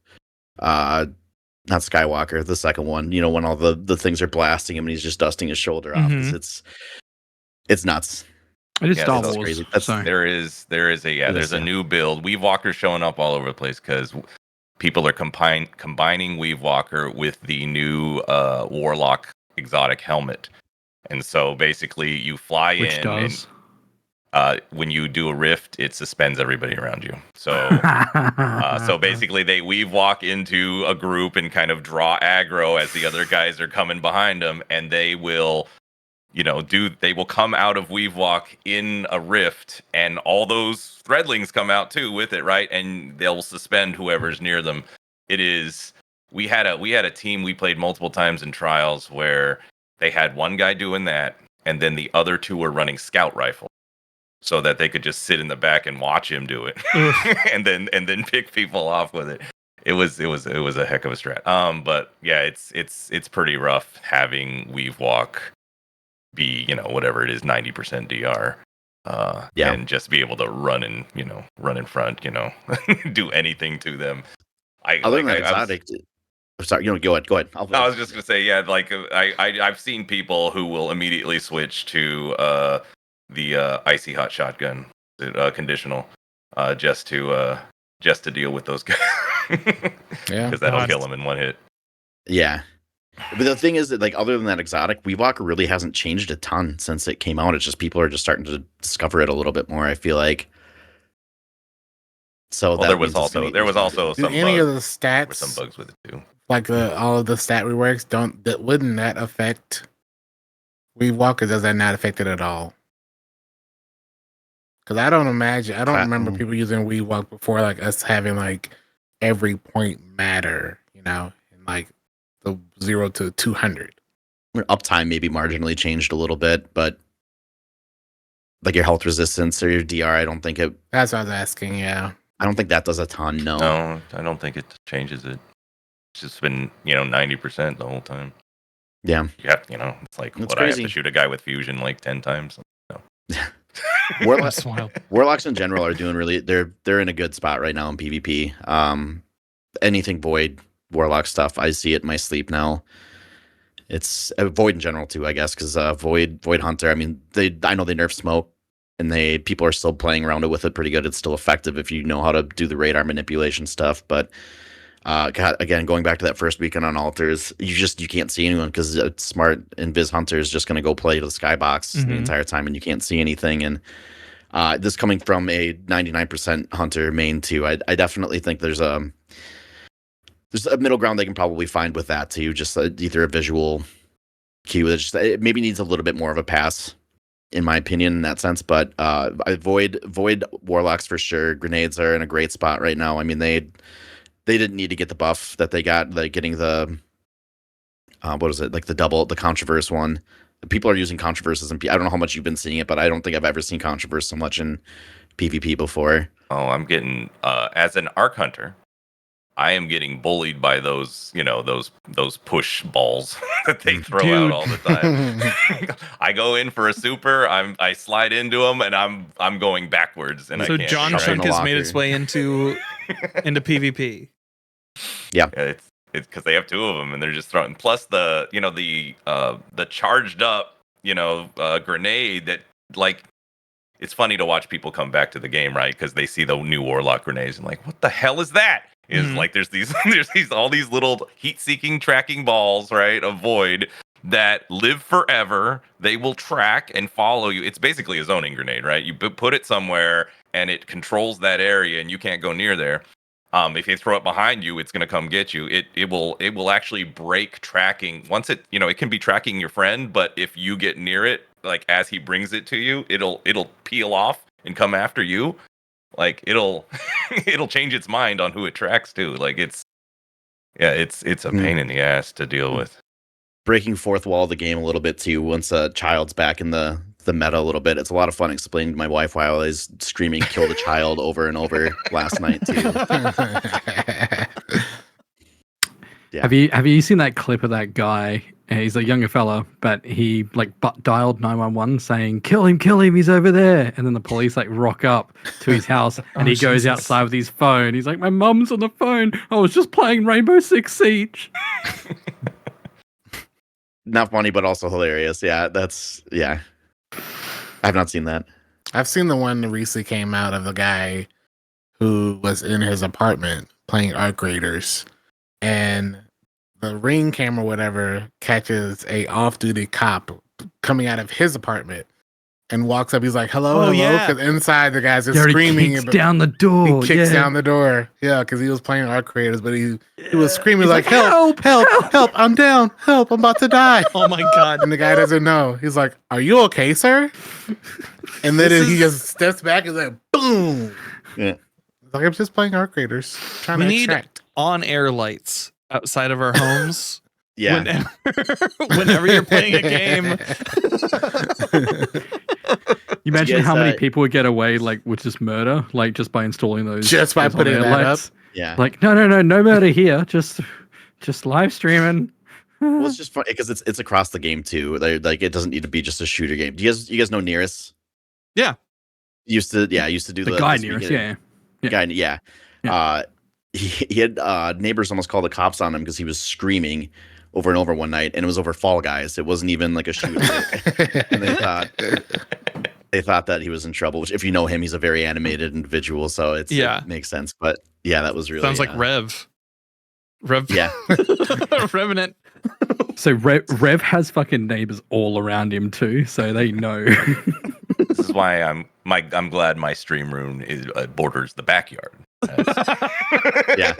Speaker 3: not Skywalker, the second one, when all the things are blasting him and he's just dusting his shoulder off. It's nuts.
Speaker 4: It is Star Wars.
Speaker 3: Crazy.
Speaker 2: There's a new build. Weave Walker's showing up all over the place because people are combining Weave Walker with the new Warlock exotic helmet. And so basically you fly in and when you do a rift, it suspends everybody around you. So so basically they weave walk into a group and kind of draw aggro as the other guys are coming behind them, and they will they will come out of Weavewalk in a rift, and all those threadlings come out too with it, right? And they'll suspend whoever's near them. We had a team we played multiple times in trials where they had one guy doing that, and then the other two were running scout rifle, so that they could just sit in the back and watch him do it, and then pick people off with it. It was a heck of a strat. But yeah, it's pretty rough having Weavewalk be, whatever it is, 90% DR. And just be able to run in front, do anything to them.
Speaker 3: Other than exotic, sorry, go ahead.
Speaker 2: I was just gonna say, yeah, like I've seen people who will immediately switch to the icy hot shotgun conditional, just to deal with those guys.
Speaker 5: Yeah,
Speaker 2: because that'll kill them in one hit.
Speaker 3: Yeah. But the thing is that, like, other than that exotic, Weavewalker really hasn't changed a ton since it came out. It's just people are just starting to discover it a little bit more, I feel like. So
Speaker 2: there was also some
Speaker 5: any of the stats,
Speaker 2: some bugs with it too.
Speaker 5: Like all of the stat reworks wouldn't that affect Weavewalker? Does that not affect it at all? Because I don't remember people using Weavewalk before, like us having like every point matter, and like the 0 to 200.
Speaker 3: Uptime maybe marginally changed a little bit, but like your health resistance or your DR, I don't think it.
Speaker 5: That's what I was asking. Yeah,
Speaker 3: I don't think that does a ton. No,
Speaker 2: I don't think it changes it. It's just been 90% the whole time.
Speaker 3: Yeah,
Speaker 2: it's like
Speaker 3: That's
Speaker 2: crazy. I have to shoot a guy with fusion like 10 times. No.
Speaker 3: Warlocks in general are doing really. They're in a good spot right now in PvP. Anything Void Warlock stuff, I see it in my sleep now. It's Void in general too, I guess, because Void Hunter. I mean, I know they nerf smoke, and people are still playing around with it pretty good. It's still effective if you know how to do the radar manipulation stuff. But again, going back to that first weekend on altars, you can't see anyone because Smart Invis Hunter is just going to go play to the skybox the entire time, and you can't see anything. And this coming from a 99% Hunter main too, I definitely think there's a middle ground they can probably find with that too. Just either a visual cue, it maybe needs a little bit more of a pass, in my opinion, in that sense. But Void Warlocks for sure. Grenades are in a great spot right now. I mean, they didn't need to get the buff that they got, like getting the what is it, like the Controverse one. People are using Controverses, and I don't know how much you've been seeing it, but I don't think I've ever seen Controverse so much in PvP before.
Speaker 2: Oh, I'm getting as an Arc Hunter, I am getting bullied by those push balls that they throw out all the time. I go in for a super, I slide into them, and I'm going backwards, and
Speaker 1: so
Speaker 2: I can't.
Speaker 1: John Chunk has made its way into PvP.
Speaker 3: Yeah,
Speaker 2: it's because they have two of them, and they're just throwing. Plus the charged up grenade that, like, it's funny to watch people come back to the game, right? Because they see the new Warlock grenades and like, what the hell is that? Like there's all these little heat-seeking tracking balls, right, of Void that live forever. They will track and follow you. It's basically a zoning grenade, right? You put it somewhere and it controls that area, and you can't go near there. If you throw it behind you, it's going to come get you. It will actually break tracking. Once it can be tracking your friend, but if you get near it, like as he brings it to you, it'll peel off and come after you. Like it'll change its mind on who it tracks to. Like it's a pain in the ass to deal with.
Speaker 3: Breaking fourth wall of the game a little bit too. Once a child's back in the meta a little bit, it's a lot of fun explaining to my wife why I was screaming "kill the child" over and over last night too.
Speaker 4: Yeah. Have you seen that clip of that guy? He's a younger fella, but he dialed 911 saying, kill him, he's over there. And then the police rock up to his house, and he goes outside with his phone. He's like, my mum's on the phone. I was just playing Rainbow Six Siege.
Speaker 3: Not funny, but also hilarious. Yeah, I have not seen that.
Speaker 5: I've seen the one that recently came out of the guy who was in his apartment playing Arc Raiders, and the Ring camera, whatever, catches a off-duty cop coming out of his apartment, and walks up. He's like, "Hello,
Speaker 1: Oh,
Speaker 5: hello,"
Speaker 1: yeah.
Speaker 5: because inside the guy's just
Speaker 4: He already
Speaker 5: screaming.
Speaker 4: kicks down the door.
Speaker 5: He kicks
Speaker 4: yeah.
Speaker 5: down the door. Yeah, because he was playing Arc Creators, but he was screaming
Speaker 4: He's
Speaker 5: like, "Help! Help! I'm down! Help! I'm about to die!"
Speaker 1: Oh my god.
Speaker 5: And the guy doesn't know. He's like, "Are you okay, sir?" And then he just steps back and like, boom.
Speaker 3: Yeah.
Speaker 5: Like, I'm just playing Arc Raiders, trying
Speaker 1: We
Speaker 5: to
Speaker 1: need
Speaker 5: extract.
Speaker 1: on-air lights outside of our homes.
Speaker 3: Yeah.
Speaker 1: Whenever you're playing a game.
Speaker 4: You imagine
Speaker 3: guys,
Speaker 4: how many people would get away like with just murder, like just by installing those.
Speaker 5: Just by
Speaker 4: those
Speaker 5: putting
Speaker 4: on-air
Speaker 5: that
Speaker 4: lights?
Speaker 5: up?
Speaker 3: Yeah.
Speaker 4: Like no murder here. Just live streaming.
Speaker 3: Well, it's just fun because it's across the game too. Like it doesn't need to be just a shooter game. Do you guys know Nearest?
Speaker 1: Yeah.
Speaker 3: Used to do
Speaker 4: The guy near us, yeah.
Speaker 3: Guy, yeah. He had neighbors almost call the cops on him because he was screaming over and over one night, and it was over Fall Guys. It wasn't even like a shooter. And they thought that he was in trouble. Which, if you know him, he's a very animated individual, so it makes sense. But yeah, that was really
Speaker 1: sounds like Rev.
Speaker 3: Yeah,
Speaker 1: Revenant.
Speaker 4: So Rev has fucking neighbors all around him too, so they know.
Speaker 2: This is why I'm glad my stream room is borders the backyard.
Speaker 3: Yeah.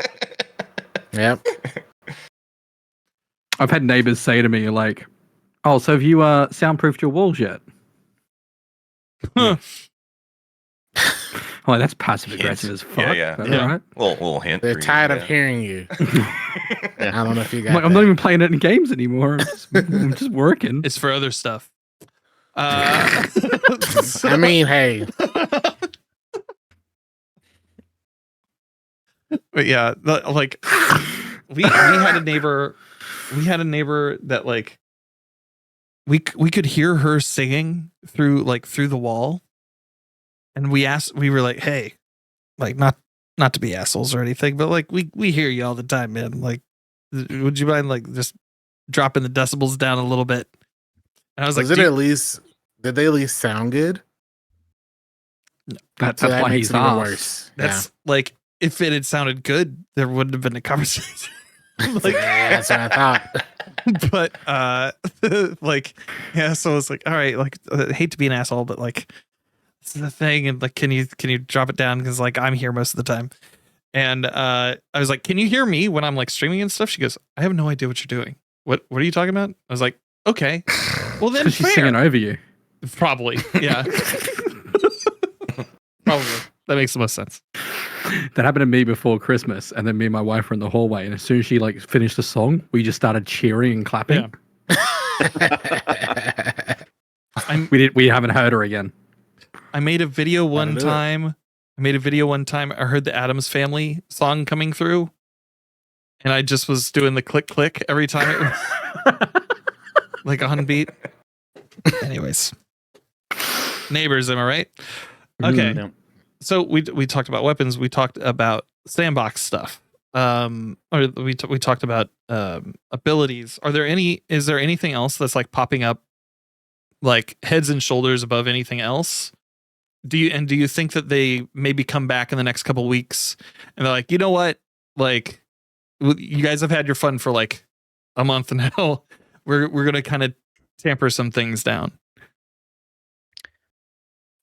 Speaker 5: Yep.
Speaker 4: I've had neighbors say to me like, "Oh, so have you soundproofed your walls yet?" Oh, that's passive aggressive as fuck.
Speaker 2: Yeah.
Speaker 4: All right.
Speaker 2: Little hint.
Speaker 5: They're
Speaker 2: for you,
Speaker 5: tired
Speaker 2: yeah.
Speaker 5: of hearing you. I don't know if you got
Speaker 4: I'm not even playing it in games anymore. I'm just working.
Speaker 1: It's for other stuff.
Speaker 5: I mean, hey.
Speaker 1: But yeah, like we had a neighbor. We had a neighbor that like we could hear her singing through the wall, and we were like, hey, like not to be assholes or anything, but like we hear you all the time, man. Like, would you mind like just dropping the decibels down a little bit? And I was like,
Speaker 5: did they at least sound good?
Speaker 4: That's
Speaker 5: So that
Speaker 4: why
Speaker 5: makes
Speaker 4: he's
Speaker 5: it even
Speaker 4: off.
Speaker 5: worse.
Speaker 1: that's like if it had sounded good, there wouldn't have been a conversation. Like,
Speaker 5: Yeah, that's what I thought.
Speaker 1: But like, yeah, so it's like, all right, like I hate to be an asshole, but like this is the thing, and like can you drop it down, because like I'm here most of the time. And I was like, can you hear me when I'm like streaming and stuff? She goes, I have no idea what you're doing. What are you talking about? I was like, okay, well then
Speaker 4: She's singing over you.
Speaker 1: Probably, yeah. Probably. That makes the most sense.
Speaker 4: That happened to me before Christmas, and then me and my wife were in the hallway, and as soon as she like finished the song, we just started cheering and clapping.
Speaker 1: Yeah.
Speaker 4: We haven't heard her again.
Speaker 1: I made a video one time. I heard the Addams Family song coming through, and I just was doing the click click every time, like on beat. Anyways, neighbors, am I right? Okay.
Speaker 3: No.
Speaker 1: So we talked about weapons. We talked about sandbox stuff. Or we talked about abilities. Is there anything else that's like popping up, like heads and shoulders above anything else? Do you think that they maybe come back in the next couple weeks and they're like, you know what, like you guys have had your fun for like a month now. We're gonna kind of tamper some things down.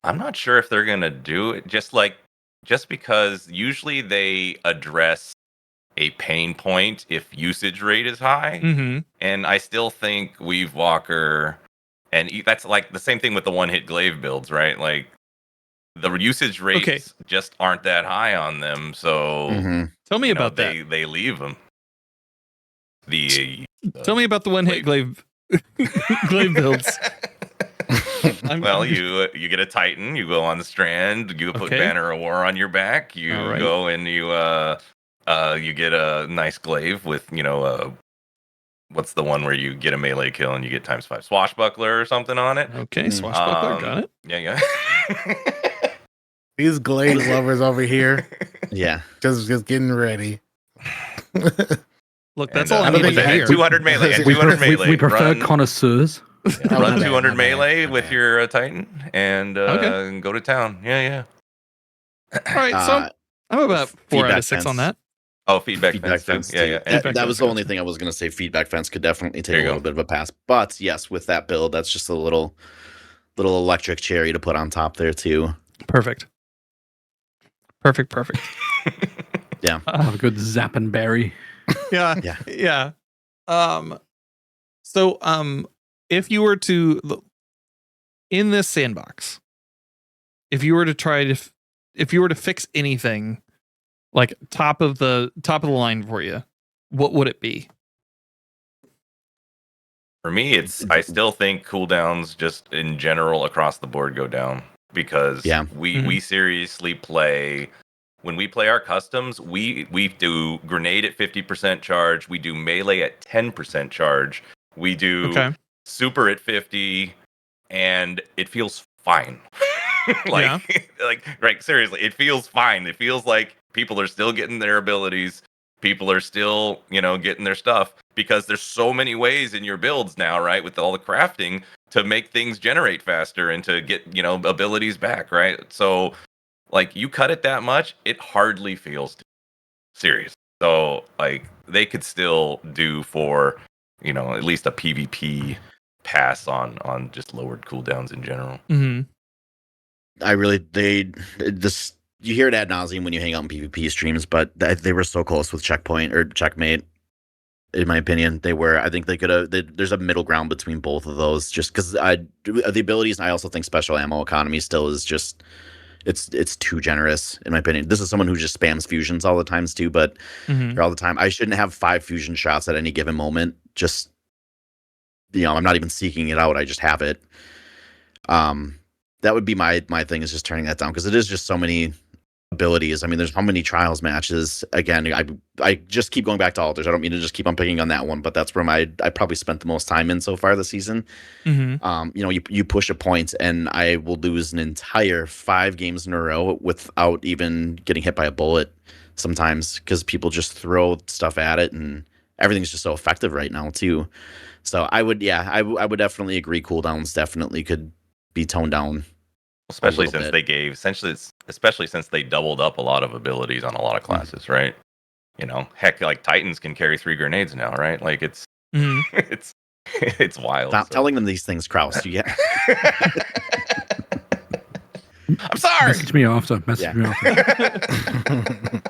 Speaker 2: I'm not sure if they're gonna do it just because usually they address a pain point if usage rate is high, and I still think Weave Walker, and that's like the same thing with the one-hit glaive builds, right? Like the usage rates just aren't that high on them, so
Speaker 1: Tell me about that.
Speaker 2: They leave them.
Speaker 1: Tell me about the one-hit glaive builds.
Speaker 2: Well, you get a Titan, you go on the Strand, you put Banner of War on your back, you go and you get a nice glaive with, what's the one where you get a melee kill and you get ×5 swashbuckler or something on it?
Speaker 1: Okay, swashbuckler, got it.
Speaker 2: Yeah.
Speaker 5: These glaive lovers over here,
Speaker 3: Yeah,
Speaker 5: just getting ready.
Speaker 1: Look, that's all I need to hear.
Speaker 2: 200 melee. 200 melee.
Speaker 4: We prefer connoisseurs.
Speaker 2: Yeah, run 200 melee with your Titan and go to town. Yeah.
Speaker 1: All right, so I'm about 4 out of 6 on that.
Speaker 2: Oh, feedback fence. Yeah.
Speaker 3: That was the only thing I was going to say. Feedback fence could definitely take a little bit of a pass. But yes, with that build, that's just a little little electric cherry to put on top there too.
Speaker 1: Perfect.
Speaker 3: Yeah.
Speaker 4: Have a good zap and berry.
Speaker 1: Yeah. Yeah. So if you were to in this sandbox, if you were to fix anything like top of the line for you, what would it be?
Speaker 2: For me, I still think cooldowns just in general across the board go down because we seriously play. When we play our customs, we do grenade at 50% charge, we do melee at 10% charge, we do super at 50, and it feels fine. Like seriously, it feels fine. It feels like people are still getting their abilities. People are still, getting their stuff because there's so many ways in your builds now, right? With all the crafting to make things generate faster and to get, abilities back, right? So, like, you cut it that much, it hardly feels serious. So, like, they could still do for, at least a PvP pass on just lowered cooldowns in general.
Speaker 1: Mm-hmm.
Speaker 3: You hear it ad nauseum when you hang out in PvP streams, but they were so close with checkpoint or checkmate. In my opinion, they were. I think they could have. There's a middle ground between both of those, just because the abilities, and I also think special ammo economy still is just it's too generous in my opinion. This is someone who just spams fusions all the times too, but all the time. I shouldn't have 5 fusion shots at any given moment. Just I'm not even seeking it out. I just have it. That would be my thing, is just turning that down, because it is just so many abilities. I mean, there's how many trials matches. Again, I just keep going back to altars. I don't mean to just keep on picking on that one, but that's where I probably spent the most time in so far this season. You push a point and I will lose an entire 5 games in a row without even getting hit by a bullet sometimes, because people just throw stuff at it and everything's just so effective right now too. So I would definitely agree. Cooldowns definitely could be toned down.
Speaker 2: Especially since they doubled up a lot of abilities on a lot of classes, right? Heck, like Titans can carry 3 grenades now, right? Like it's it's wild.
Speaker 3: Stop telling them these things, Kraus. I'm
Speaker 2: sorry.
Speaker 4: Message me after.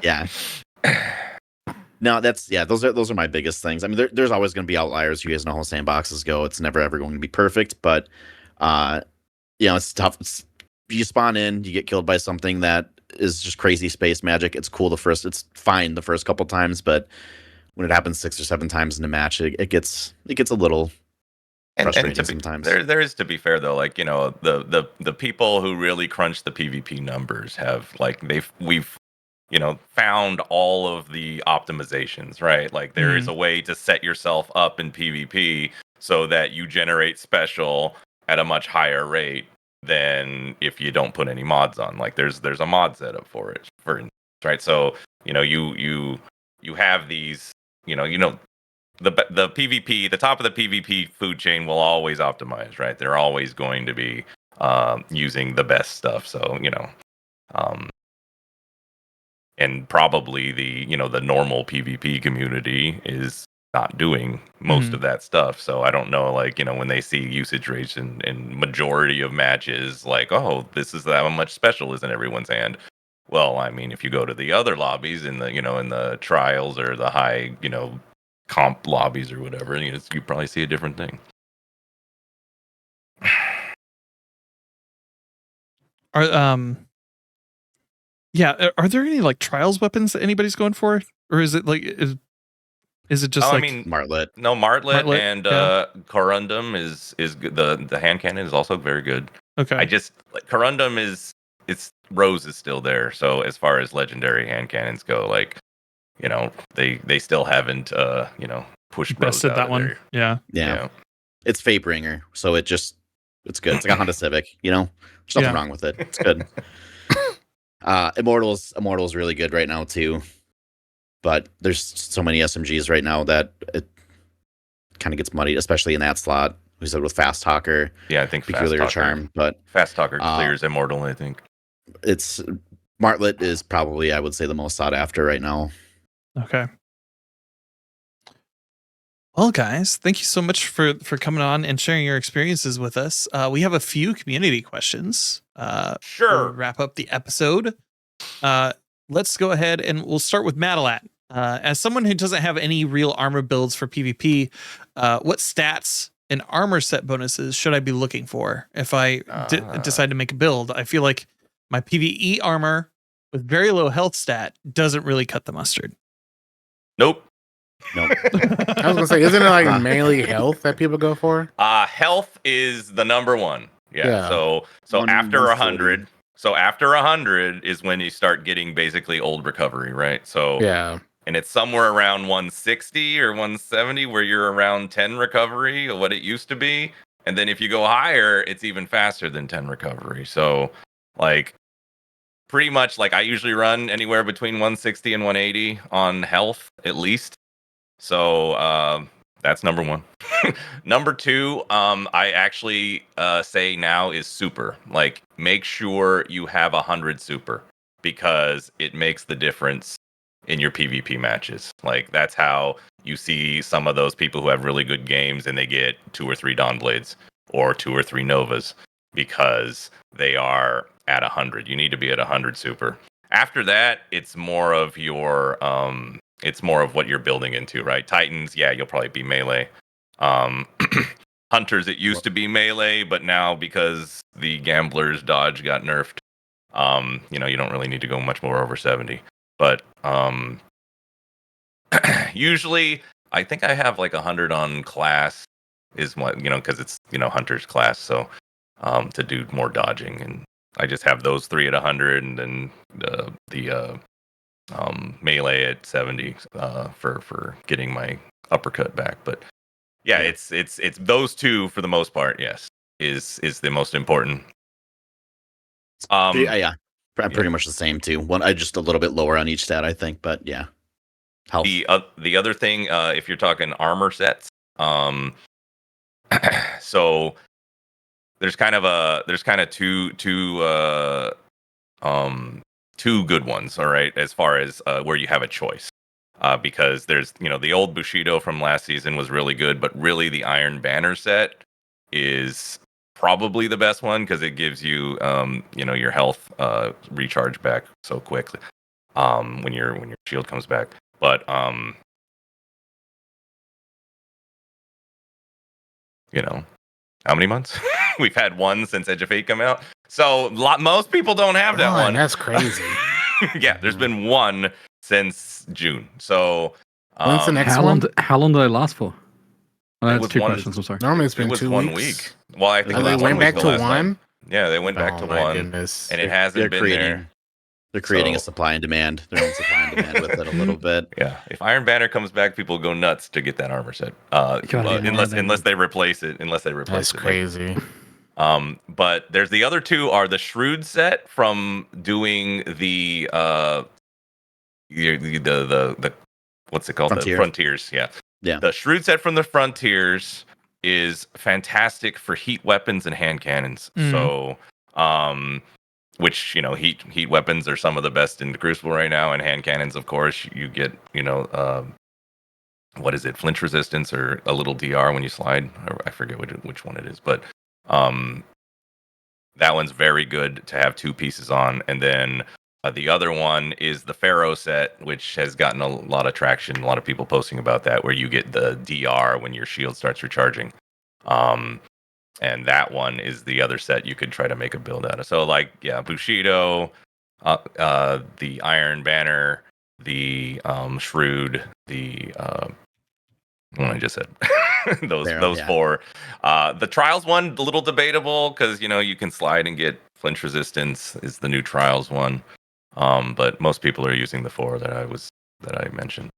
Speaker 3: Yeah. No, those are my biggest things. I mean, there's always going to be outliers. You guys know how sandboxes go. It's never ever going to be perfect, but it's tough. You spawn in, you get killed by something that is just crazy space magic. It's cool it's fine the first couple times, but when it happens 6 or 7 times in a match, it gets a little frustrating sometimes.
Speaker 2: There is, to be fair though, like, the people who really crunch the PvP numbers have, like, we've found all of the optimizations, right? Like, there is a way to set yourself up in PvP so that you generate special at a much higher rate than if you don't put any mods on. Like, there's a mod setup for it, right? So you have these, the PvP, the top of the PvP food chain will always optimize, right? They're always going to be using the best stuff. So and probably the normal PvP community is not doing most of that stuff. So I don't know, like, when they see usage rates in majority of matches, like, oh, this is how much special is in everyone's hand. Well, I mean, if you go to the other lobbies in the in the trials or the high comp lobbies or whatever, you probably see a different thing.
Speaker 1: Are there any like trials weapons that anybody's going for, or is it like is it just
Speaker 2: I mean,
Speaker 3: Martlet?
Speaker 2: No, Martlet and Corundum is good. The hand cannon is also very good.
Speaker 1: Okay.
Speaker 2: I just, like, Corundum it's Rose is still there. So as far as legendary hand cannons go, like, they still haven't pushed Rose out
Speaker 1: that
Speaker 2: of
Speaker 1: one.
Speaker 2: there.
Speaker 3: Yeah. It's Fatebringer, so it's good. It's like a Honda Civic, there's nothing wrong with it. It's good. Immortal's really good right now too. But there's so many SMGs right now that it kind of gets muddied, especially in that slot. We said with Fast Talker.
Speaker 2: Yeah, I think
Speaker 3: peculiar charm, but
Speaker 2: Fast Talker clears Immortal, I think.
Speaker 3: It's Martlet is probably, I would say, the most sought after right now.
Speaker 1: Okay. Well, guys, thank you so much for coming on and sharing your experiences with us. We have a few community questions.
Speaker 2: Sure.
Speaker 1: To wrap up the episode. Let's go ahead and we'll start with Madalat. As someone who doesn't have any real armor builds for PvP, what stats and armor set bonuses should I be looking for if I decide to make a build? I feel like my PvE armor with very low health stat doesn't really cut the mustard.
Speaker 2: Nope.
Speaker 3: No.
Speaker 5: I was gonna say, isn't it like mainly health that people go for?
Speaker 2: Health is the number one. Yeah. So after 100, 100 is when you start getting basically old recovery, right? So
Speaker 5: yeah,
Speaker 2: and it's somewhere around 160 or 170 where you're around 10 recovery of what it used to be. And then if you go higher, it's even faster than 10 recovery. So like pretty much like I usually run anywhere between 160 and 180 on health at least. So that's number one. Number two, I actually say now is super. Like make sure you have 100 super because it makes the difference in your PvP matches. Like that's how you see some of those people who have really good games and they get 2 or 3 Dawn Blades or 2 or 3 Novas because they are at 100. You need to be at 100 super. After that, it's more of your it's more of what you're building into, right? Titans, yeah, you'll probably be melee. Hunters, it used to be melee, but now because the Gambler's dodge got nerfed, you don't really need to go much more over 70. But usually, I think I have like 100 on class is what, because it's, Hunter's class. So to do more dodging. And I just have those 3 at 100 and then the melee at 70 for getting my uppercut back. But yeah, it's those 2 for the most part. Yes, is the most important.
Speaker 3: Pretty much the same too. One, I just a little bit lower on each stat, I think, but yeah. Health.
Speaker 2: The other thing, if you're talking armor sets, so there's kind of two good ones, all right, as far as where you have a choice. Because there's, the old Bushido from last season was really good, but really the Iron Banner set is probably the best one because it gives you, your health recharge back so quickly when your shield comes back. But how many months? We've had one since Edge of Fate come out, so most people don't have that one.
Speaker 5: That's crazy.
Speaker 2: Yeah, there's been one since June. So
Speaker 5: when's the next one?
Speaker 4: How long do they last for? Oh, that's 2
Speaker 2: one-
Speaker 4: questions. I'm sorry.
Speaker 5: Normally it's been 2
Speaker 2: 1
Speaker 5: weeks.
Speaker 2: week. Well, I think
Speaker 5: They went back to
Speaker 2: last
Speaker 5: 1.
Speaker 2: time. Yeah, they went back to
Speaker 5: my
Speaker 2: 1,
Speaker 5: goodness.
Speaker 2: and it hasn't been there.
Speaker 3: They're creating a
Speaker 2: So-
Speaker 3: supply and demand. Their own supply and demand with it a little bit.
Speaker 2: Yeah, if Iron Banner comes back, people go nuts to get that armor set.
Speaker 4: Gotta be more than-
Speaker 2: Unless they replace it.
Speaker 5: That's crazy.
Speaker 2: But there's the other 2 are the Shrewd set from doing the what's it called?
Speaker 3: Frontier.
Speaker 2: The Frontiers. Yeah.
Speaker 3: Yeah.
Speaker 2: The Shrewd set from the Frontiers is fantastic for heat weapons and hand cannons. So, which heat weapons are some of the best in the Crucible right now, and hand cannons, of course, you get what is it, flinch resistance or a little DR when you slide. I forget which one it is, but that one's very good to have 2 pieces on. And then the other one is the Pharaoh set, which has gotten a lot of traction. A lot of people posting about that, where you get the DR when your shield starts recharging. And that one is the other set you could try to make a build out of. So Bushido, the Iron Banner, the Shrewd, the one I just said. those 4. The Trials one, a little debatable because you can slide and get flinch resistance is the new Trials one. But most people are using the 4 that I mentioned.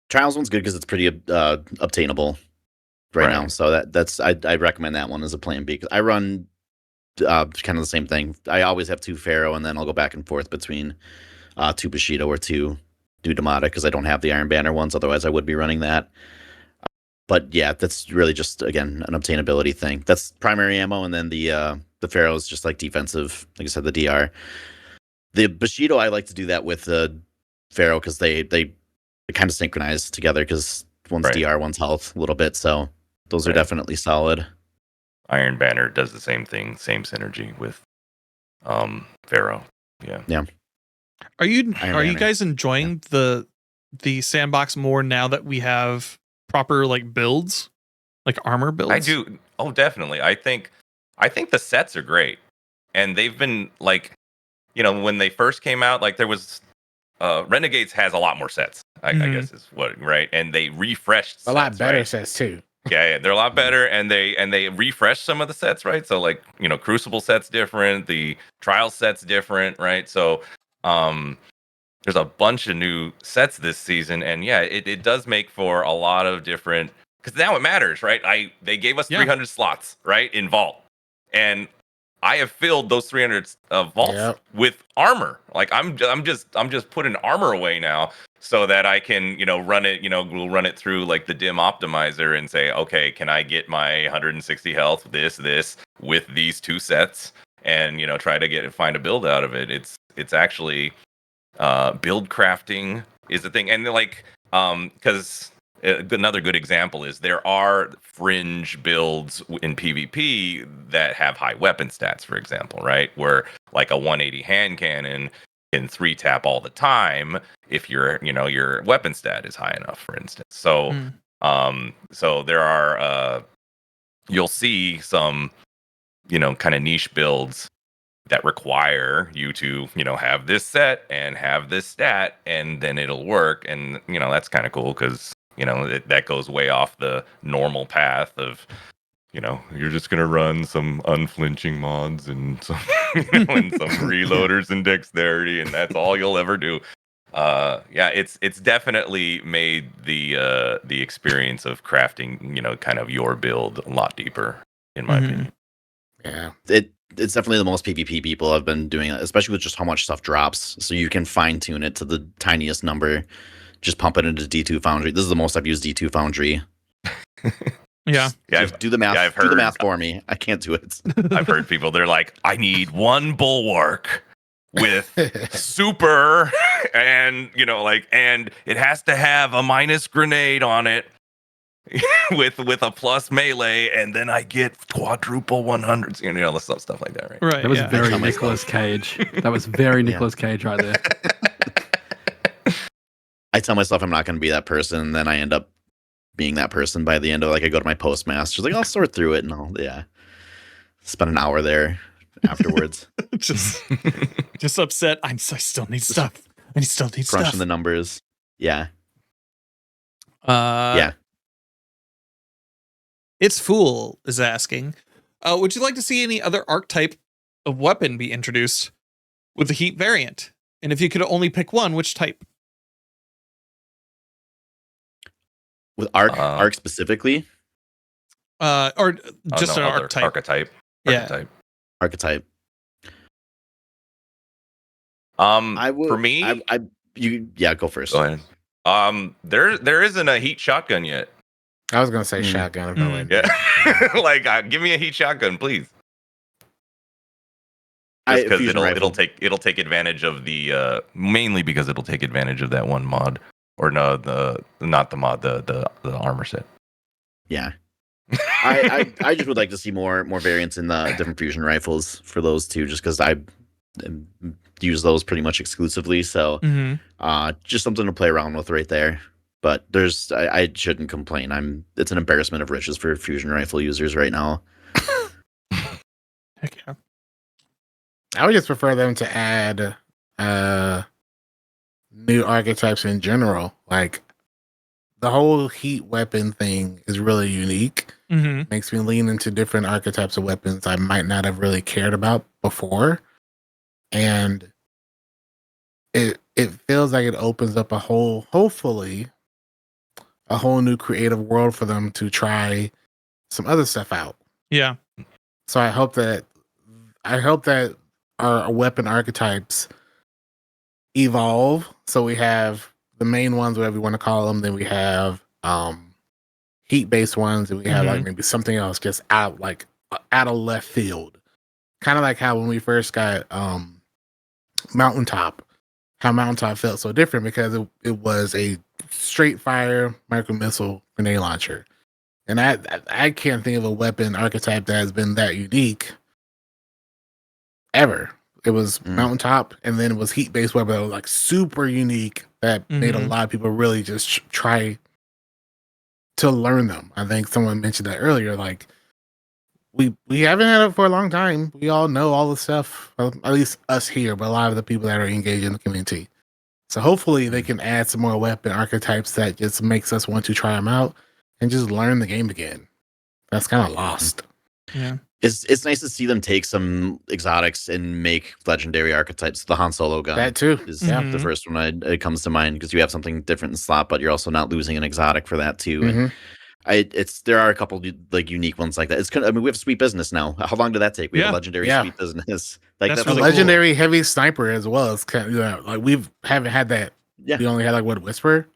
Speaker 3: Trials one's good because it's pretty obtainable right now. So I recommend that one as a plan B because I run kind of the same thing. I always have 2 Pharaoh and then I'll go back and forth between 2 Bushido or 2 Dudamata because I don't have the Iron Banner ones. Otherwise, I would be running that. But yeah, that's really just, again, an obtainability thing. That's primary ammo, and then the Pharaoh is just like defensive, like I said, the DR. The Bushido, I like to do that with the Pharaoh because they kind of synchronize together because one's DR, one's health a little bit. So those are definitely solid.
Speaker 2: Iron Banner does the same thing, same synergy with Pharaoh. Yeah.
Speaker 1: Are you guys enjoying the sandbox more now that we have proper like builds, like armor builds?
Speaker 2: I do. Oh, definitely. I think the sets are great, and they've been like, when they first came out, like there was Renegades has a lot more sets. I guess is what, right? And they refreshed
Speaker 5: a lot better
Speaker 2: right?
Speaker 5: sets too.
Speaker 2: Yeah, they're a lot better, and they refreshed some of the sets, right? So like, Crucible set's different, the Trial set's different, right? So there's a bunch of new sets this season, and yeah, it does make for a lot of different, because now it matters, right? They gave us 300 slots, right, in Vault, and I have filled those 300 vaults with armor. Like I'm just putting armor away now so that I can, run it, we'll run it through like the dim optimizer and say, okay, can I get my 160 health, this with these 2 sets, and try to find a build out of it. It's actually build crafting is the thing, and like because another good example is there are fringe builds in PvP that have high weapon stats, for example, right? Where like a 180 hand cannon can 3-tap all the time if your weapon stat is high enough, for instance. So so there are you'll see some kind of niche builds that require you to have this set and have this stat, and then it'll work. And that's kind of cool because that goes way off the normal path of you're just gonna run some unflinching mods and some and some reloaders and dexterity, and that's all you'll ever do. It's definitely made the experience of crafting kind of your build a lot deeper, in my opinion.
Speaker 5: Yeah,
Speaker 3: it's definitely the most PvP people have been doing it, especially with just how much stuff drops. So you can fine tune it to the tiniest number. Just pump it into D2 Foundry. This is the most I've used D2 Foundry. Just do the math.
Speaker 2: I've
Speaker 3: do the math for me. I can't do it.
Speaker 2: I've heard people. They're like, I need 1 bulwark with super, and and it has to have a minus grenade on it. with a plus melee, and then I get quadruple 100s, stuff like that, right?
Speaker 1: Right.
Speaker 4: That was very Nicolas Cage. That was very Nicolas Cage right there.
Speaker 3: I tell myself I'm not going to be that person, and then I end up being that person by the end of I go to my postmaster, like I'll sort through it and I'll spend an hour there afterwards.
Speaker 1: just upset. I still need stuff. I still need stuff.
Speaker 3: Crunching the numbers. Yeah.
Speaker 1: It's Fool is asking, would you like to see any other archetype of weapon be introduced with the heat variant? And if you could only pick one, which type?
Speaker 3: With arc specifically?
Speaker 1: Or just an archetype.
Speaker 2: Archetype.
Speaker 1: Yeah.
Speaker 3: Archetype.
Speaker 2: I would, for me,
Speaker 3: go first.
Speaker 2: Go ahead. There isn't a heat shotgun yet.
Speaker 5: I was gonna say shotgun.
Speaker 2: Yeah, give me a heat shotgun, please. Just because it'll take advantage of the mainly because it'll take advantage of that one mod, or no, not the mod, the armor set.
Speaker 3: Yeah, I just would like to see more variants in the different fusion rifles for those two, just because I use those pretty much exclusively. So just something to play around with right there. But I shouldn't complain. It's an embarrassment of riches for fusion rifle users right now.
Speaker 1: Heck yeah.
Speaker 5: I would just prefer them to add new archetypes in general. Like the whole heat weapon thing is really unique. Makes me lean into different archetypes of weapons I might not have really cared about before. And it feels like it opens up hopefully a whole new creative world for them to try some other stuff out.
Speaker 1: Yeah.
Speaker 5: So I hope that our weapon archetypes evolve. So we have the main ones, whatever you want to call them. Then we have heat-based ones, and we have like maybe something else just out of left field. Kind of like how when we first got Mountaintop, how Mountaintop felt so different because it was a straight fire micro missile grenade launcher. And I can't think of a weapon archetype that has been that unique ever. It was mountaintop, and then it was heat based weapon that was like super unique that made a lot of people really just try to learn them. I think someone mentioned that earlier. Like we haven't had it for a long time. We all know all the stuff, at least us here, but a lot of the people that are engaged in the community. So hopefully they can add some more weapon archetypes that just makes us want to try them out and just learn the game again. That's kind of lost.
Speaker 1: Yeah.
Speaker 3: It's nice to see them take some exotics and make legendary archetypes. The Han Solo gun.
Speaker 5: That too.
Speaker 3: Is the first one it comes to mind because you have something different in slot, but you're also not losing an exotic for that too. And there are a couple like unique ones like that. It's kind of, I mean, we have Sweet Business now. How long did that take? We have a legendary Sweet Business. Like that's
Speaker 5: a legendary heavy sniper as well. It's kind of, like haven't had that.
Speaker 3: Yeah.
Speaker 5: We only had like Whisper,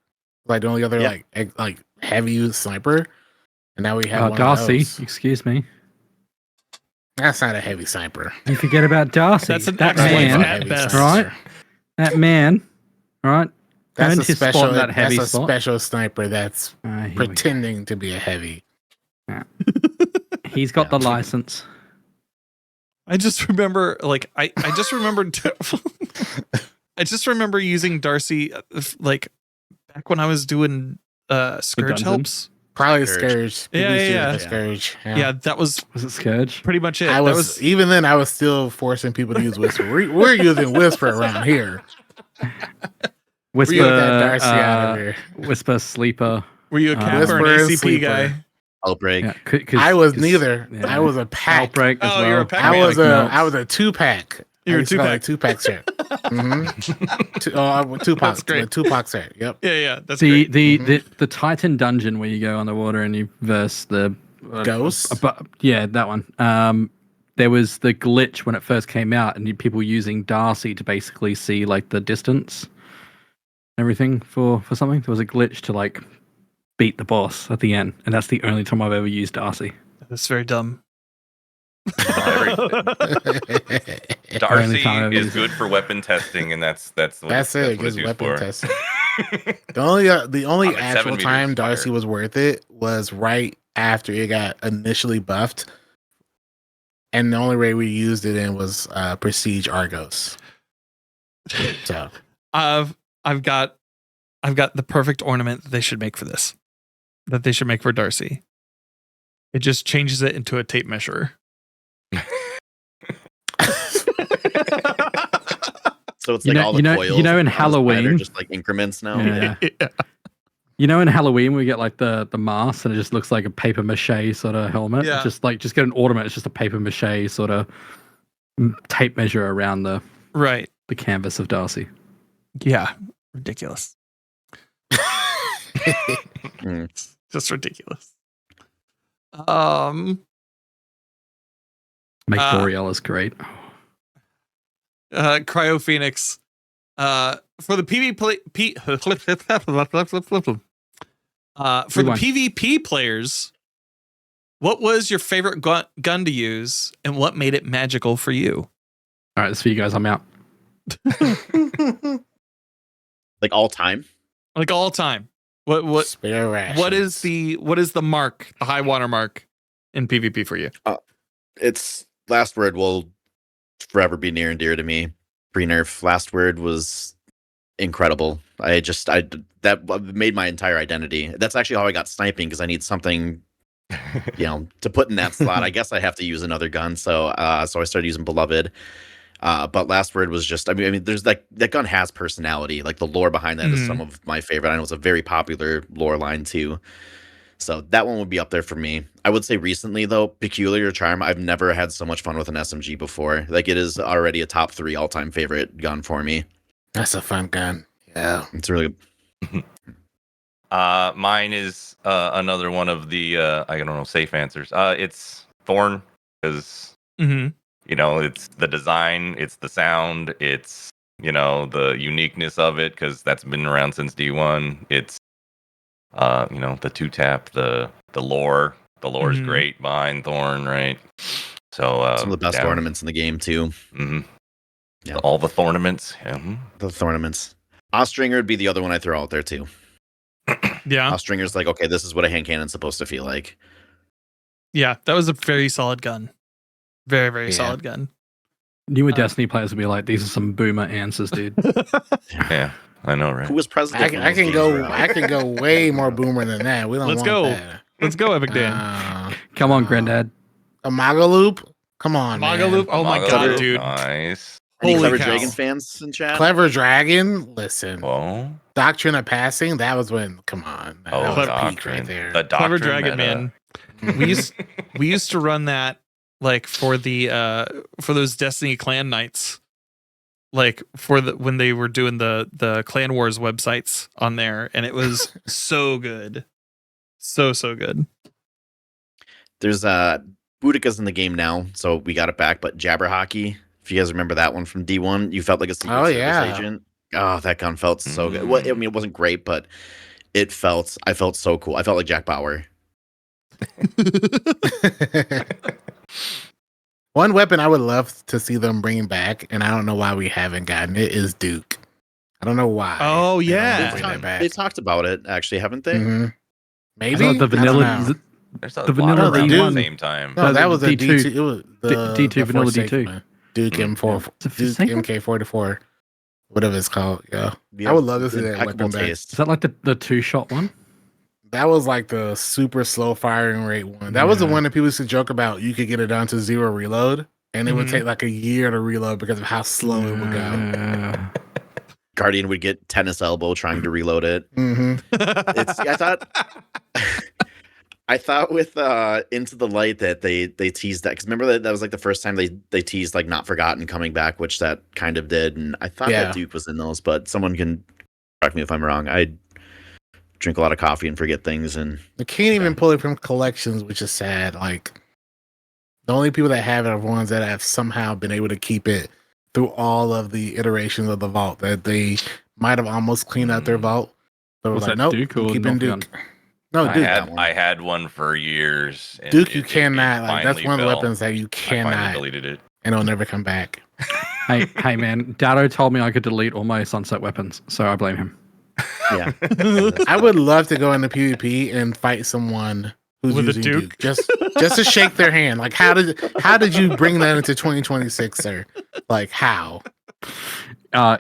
Speaker 5: like the only other like heavy sniper, and now we have
Speaker 4: Darcy. Excuse me.
Speaker 5: That's not a heavy sniper.
Speaker 4: You forget about Darcy.
Speaker 1: That's
Speaker 4: that man, right? That man, right?
Speaker 5: That's a special sniper that's pretending to be a heavy.
Speaker 4: Yeah. He's got the license.
Speaker 1: I just remember, like, I just remembered. I just remember using Darcy, like, back when I was doing Scourge helps.
Speaker 5: Probably Scourge.
Speaker 1: Yeah.
Speaker 5: Scourge.
Speaker 1: Yeah, that was
Speaker 4: it Scourge?
Speaker 1: Pretty much it.
Speaker 5: Even then, I was still forcing people to use Whisper. We're using Whisper around here.
Speaker 4: Whisper,
Speaker 5: Darcy out of here.
Speaker 4: Whisper Sleeper.
Speaker 1: Were you a cap or an ACP guy?
Speaker 3: Outbreak.
Speaker 5: Yeah, I was neither. Yeah. I was a pack.
Speaker 4: Outbreak as well.
Speaker 1: You're a pack.
Speaker 5: I was a 2-pack.
Speaker 1: You're a 2-pack.
Speaker 5: 2-pack set. Tupac. Great. Tupac set. Yep.
Speaker 1: Yeah. That's great.
Speaker 4: The Titan dungeon where you go underwater and you verse the
Speaker 5: ghosts.
Speaker 4: That one. There was the glitch when it first came out, and people using Darcy to basically see like the distance, and everything for something. There was a glitch to like beat the boss at the end, and that's the only time I've ever used Darcy.
Speaker 1: That's very dumb.
Speaker 2: Darcy is good for weapon testing, and that's what
Speaker 5: it.
Speaker 2: What it's used for.
Speaker 5: Testing. the only actual time Darcy was worth it was right after it got initially buffed, and the only way we used it in was Prestige Argos. So
Speaker 1: I've got the perfect ornament that they should make for this. That they should make for Darcy. It just changes it into a tape measure.
Speaker 3: So it's like all the coils.
Speaker 4: In Halloween,
Speaker 3: are just like increments now.
Speaker 4: Yeah. In Halloween we get like the mask, and it just looks like a paper mache sort of helmet.
Speaker 1: Yeah.
Speaker 4: Just get an ornament. It's just a paper mache sort of tape measure around the canvas of Darcy.
Speaker 1: Yeah, ridiculous. Just ridiculous.
Speaker 4: Make Borealis great.
Speaker 1: Cryo Phoenix. For the PvP players, what was your favorite gun to use, and what made it magical for you?
Speaker 4: All right, this is for you guys. I'm out.
Speaker 3: Like all time.
Speaker 1: Like all time. What
Speaker 5: Spare rations.
Speaker 1: What is the mark, the high water mark in PvP for you?
Speaker 3: It's Last Word will forever be near and dear to me. Pre-nerf Last Word was incredible. That made my entire identity. That's actually how I got sniping, because I need something, to put in that slot. I guess I have to use another gun, so I started using Beloved. But Last Word was just, I mean, there's that gun has personality. Like the lore behind that is some of my favorite. I know it's a very popular lore line too. So that one would be up there for me. I would say recently though, Peculiar Charm, I've never had so much fun with an SMG before. Like it is already a top 3 all-time favorite gun for me.
Speaker 5: That's a fun gun. Yeah.
Speaker 3: It's really good.
Speaker 2: Mine is another one of the I don't know, safe answers. It's Thorn, because it's the design, it's the sound, it's the uniqueness of it, because that's been around since D1. It's the 2-tap, the lore. The lore is great behind Thorn, right? So
Speaker 3: some of the best ornaments in the game too.
Speaker 2: Yeah. All the Thornaments.
Speaker 3: The Thornaments. Ostringer would be the other one I throw out there too.
Speaker 1: Yeah.
Speaker 3: Stringer's like, okay, this is what a hand cannon's supposed to feel like.
Speaker 1: Yeah, that was a very solid gun. Very, very solid gun.
Speaker 4: Newer Destiny players will be like, these are some boomer answers, dude.
Speaker 2: Yeah, I know, right?
Speaker 3: Who was president?
Speaker 5: I can go way more boomer than that. We don't
Speaker 1: Let's
Speaker 5: want
Speaker 1: go.
Speaker 5: that.
Speaker 1: Let's go, Epic Dan.
Speaker 4: Come on, Granddad.
Speaker 5: A Magaloop? Come on,
Speaker 1: Magaloop? Oh my god, dude.
Speaker 2: Nice.
Speaker 3: Any
Speaker 1: Holy
Speaker 3: Clever
Speaker 1: cow.
Speaker 3: Dragon fans in chat?
Speaker 5: Clever Dragon? Listen.
Speaker 2: Oh,
Speaker 5: Doctrine of Passing? That was when, come on.
Speaker 2: oh,
Speaker 5: That was
Speaker 2: Doctrine.
Speaker 5: peak right there.
Speaker 2: The
Speaker 1: Clever
Speaker 2: Doctrine
Speaker 1: Dragon,
Speaker 2: meta.
Speaker 1: man. We used to run that like for those Destiny clan nights. Like when they were doing the Clan Wars websites on there, and it was so good. So good.
Speaker 3: There's Boudica's in the game now, so we got it back, but Jabber Hockey, if you guys remember that one from D1, you felt like a Secret Service agent. Oh, that gun felt so good. Well, I mean, it wasn't great, but I felt so cool. I felt like Jack Bauer.
Speaker 5: One weapon I would love to see them bring back, and I don't know why we haven't gotten it, is Duke. I don't know why.
Speaker 1: Oh,
Speaker 5: they don't
Speaker 1: yeah.
Speaker 5: bring that back.
Speaker 3: They talked about it, actually, haven't they?
Speaker 5: Mhm.
Speaker 4: I
Speaker 5: Maybe
Speaker 4: thought the vanilla,
Speaker 2: There's a
Speaker 4: the
Speaker 2: lot
Speaker 4: vanilla
Speaker 2: around at
Speaker 5: D1.
Speaker 2: the same time.
Speaker 5: No, that was a
Speaker 4: D2.
Speaker 5: D2. It was the
Speaker 4: D2
Speaker 5: the
Speaker 4: vanilla
Speaker 5: Forsaken
Speaker 4: D2.
Speaker 5: one. Duke M4,
Speaker 4: It's a
Speaker 5: Duke
Speaker 4: Forsaken?
Speaker 5: MK44, whatever it's called. Yeah,
Speaker 3: Yeah,
Speaker 5: I would love to see
Speaker 3: the
Speaker 5: that weapon
Speaker 3: impeccable
Speaker 5: back.
Speaker 3: taste.
Speaker 4: is that like the two-shot one?
Speaker 5: That was like the super slow firing rate one. That was the
Speaker 4: Yeah.
Speaker 5: one that people used to joke about. You could get it down to 0 reload, and it would
Speaker 1: Mhm.
Speaker 5: take like a year to reload because of how slow it would go.
Speaker 3: Guardian would get tennis elbow trying to reload it.
Speaker 5: Hmm
Speaker 3: I thought with Into the Light that they teased that, because remember that was like the first time they teased like Not Forgotten coming back, which that kind of did, and I thought
Speaker 5: Yeah.
Speaker 3: that Duke was in those, but someone can correct me if I'm wrong. I drink a lot of coffee and forget things, and
Speaker 5: They can't even pull it from collections, which is sad. Like the only people that have it are ones that have somehow been able to keep it through all of the iterations of the vault. That they might have almost cleaned out their vault, but
Speaker 4: Was
Speaker 5: was like,
Speaker 4: that
Speaker 5: nope,
Speaker 4: Duke
Speaker 5: we're
Speaker 4: or
Speaker 5: keeping
Speaker 4: Not
Speaker 5: Duke. No, Duke.
Speaker 2: I had one for years. And
Speaker 5: Duke, you
Speaker 2: it
Speaker 5: cannot. Like that's
Speaker 2: finally
Speaker 5: one of the
Speaker 2: fell.
Speaker 5: weapons that you
Speaker 2: I finally
Speaker 5: cannot,
Speaker 2: deleted it.
Speaker 5: and it'll never come back.
Speaker 4: Hey man, Dado told me I could delete all my sunset weapons, so I blame him.
Speaker 3: yeah.
Speaker 5: I would love to go into PvP and fight someone who's
Speaker 1: With a
Speaker 5: using
Speaker 1: Duke?
Speaker 5: Just to shake their hand. Like how did you bring that into 2026, sir? Like how?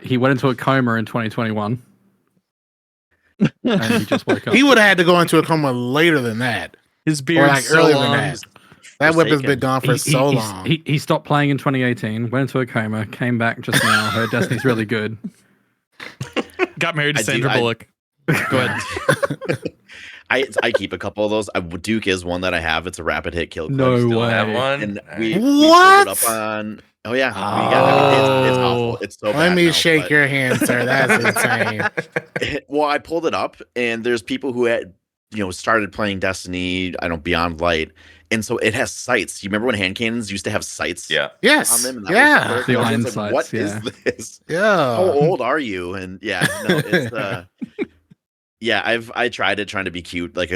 Speaker 4: He went into a coma in 2021. And he just woke up.
Speaker 5: He would have had to go into a coma later than that.
Speaker 1: His
Speaker 5: Or
Speaker 1: beard's
Speaker 5: like
Speaker 1: so
Speaker 5: earlier
Speaker 1: long.
Speaker 5: than that. That weapon's been gone for so long.
Speaker 4: He stopped playing in 2018, went into a coma, came back just now, heard Destiny's really good.
Speaker 1: Got married to
Speaker 3: I do-
Speaker 1: Sandra
Speaker 3: I-
Speaker 1: Bullock. Go ahead.
Speaker 3: I keep a couple of those. Duke is one that I have. It's a rapid hit kill clip.
Speaker 4: No
Speaker 2: Still
Speaker 4: way.
Speaker 2: have one.
Speaker 3: And
Speaker 2: Nice.
Speaker 3: we
Speaker 5: What?
Speaker 3: pulled it up on. Oh yeah, we got it's awful. It's so bad.
Speaker 5: Let me
Speaker 3: now,
Speaker 5: shake
Speaker 3: but-
Speaker 5: your hand, sir. That's insane.
Speaker 3: Well, I pulled it up, and there's people who had started playing Destiny. I don't Beyond Light, and so it has sights. You remember when hand cannons used to have sights?
Speaker 2: Yeah.
Speaker 3: On
Speaker 5: Yes.
Speaker 3: them, and that
Speaker 5: Yeah.
Speaker 3: was
Speaker 4: The
Speaker 3: I
Speaker 4: iron
Speaker 3: was
Speaker 4: sights,
Speaker 3: What is
Speaker 4: yeah.
Speaker 3: this? How
Speaker 5: Yeah.
Speaker 3: old are you? And yeah, no, it's yeah. I tried it trying to be cute, like